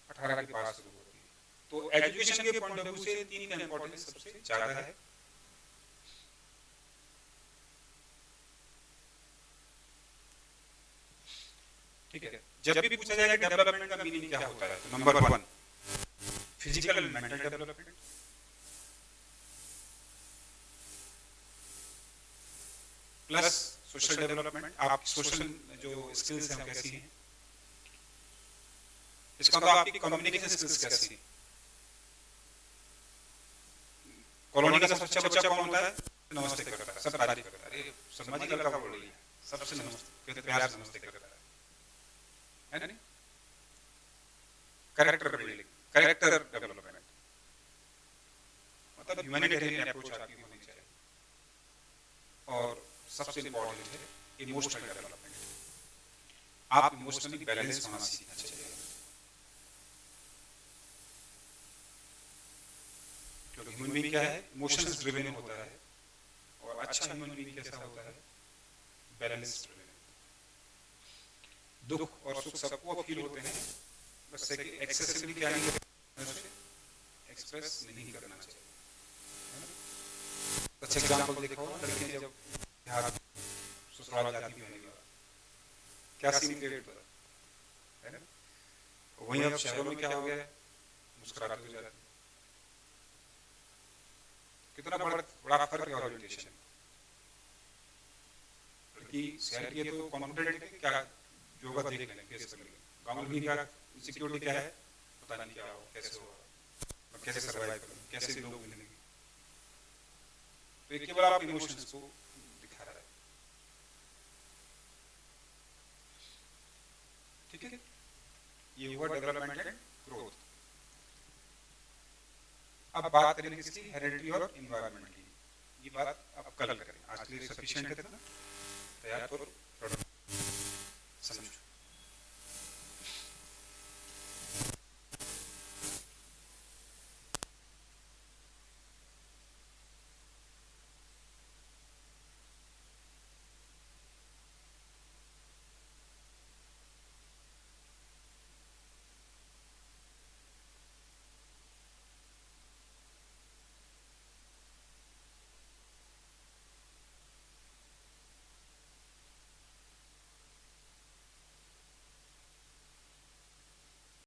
18 के बाद शुरू होती है। तो एजुकेशन के पॉइंट ऑफ व्यू से 3 का इंपॉर्टेंस सबसे ज्यादा है। ठीक है, जब भी पूछा जाएगा डेवलपमेंट का मीनिंग क्या होता है, तो number 1 physical and mental development, plus social development. आप सोशल जो स्किल्स हैं कैसी हैं, इसका मतलब आपकी कम्युनिकेशन स्किल्स कैसी हैं। कॉलोनी का सबसे अच्छा बच्चा कौन होता है? नमस्ते करता है, सब तारीफ करता है, अरे शर्मा जी लड़का बोल रही है, सबसे नमस्ते, प्यार से नमस्ते करता है ना। कैरेक्टर बिल्डिंग, कैरेक्टर डेवलपमेंट, मतलब ह्यूमैनिटेरियन अप्रोच आपकी होनी चाहिए। और सबसे इंपॉर्टेंट है इमोशनल डेवलपमेंट। आप इमोशनली बैलेंस होना सीखना चाहिए, क्योंकि ह्यूमन बीइंग क्या है? इमोशंस ड्रिवन होता है। और अच्छा ह्यूमन बीइंग कैसा होता है? Balance driven. दुख और सुख सबको फील होते हैं, बस एक्सेसिवली क्या नहीं एक्सप्रेस नहीं करना चाहिए। अच्छा एग्जांपल देखो, लड़कियां जब बिहार ससुराल जाती हैं क्या सीन क्रिएट होता है ना। वहीं अब शहरों में क्या हो गया है? मुस्कुराते हो जाते, कितना बड़ा फर्क है ओरिएंटेशन। लड़की शहर की तो कॉन्फिडेंट है, क्या योगा देख लें, फेस कर लें। गाँव में क्या सिक्योरिटी क्या है, पता नहीं क्या हो, कैसे होगा, कैसे सर्वाइव करूं, कैसे लोग मिलेंगे। तो एक केवल आप इमोशंस को दिखा रहा है, ठीक है। ये हुआ डेवलपमेंट एंड ग्रोथ। अब बात करेंगे किसकी? हेरिडिटी और एनवायरनमेंट की। ये बात अब कल करें, आज के लिए सफिशिएंट है, तैयार करो, समझो।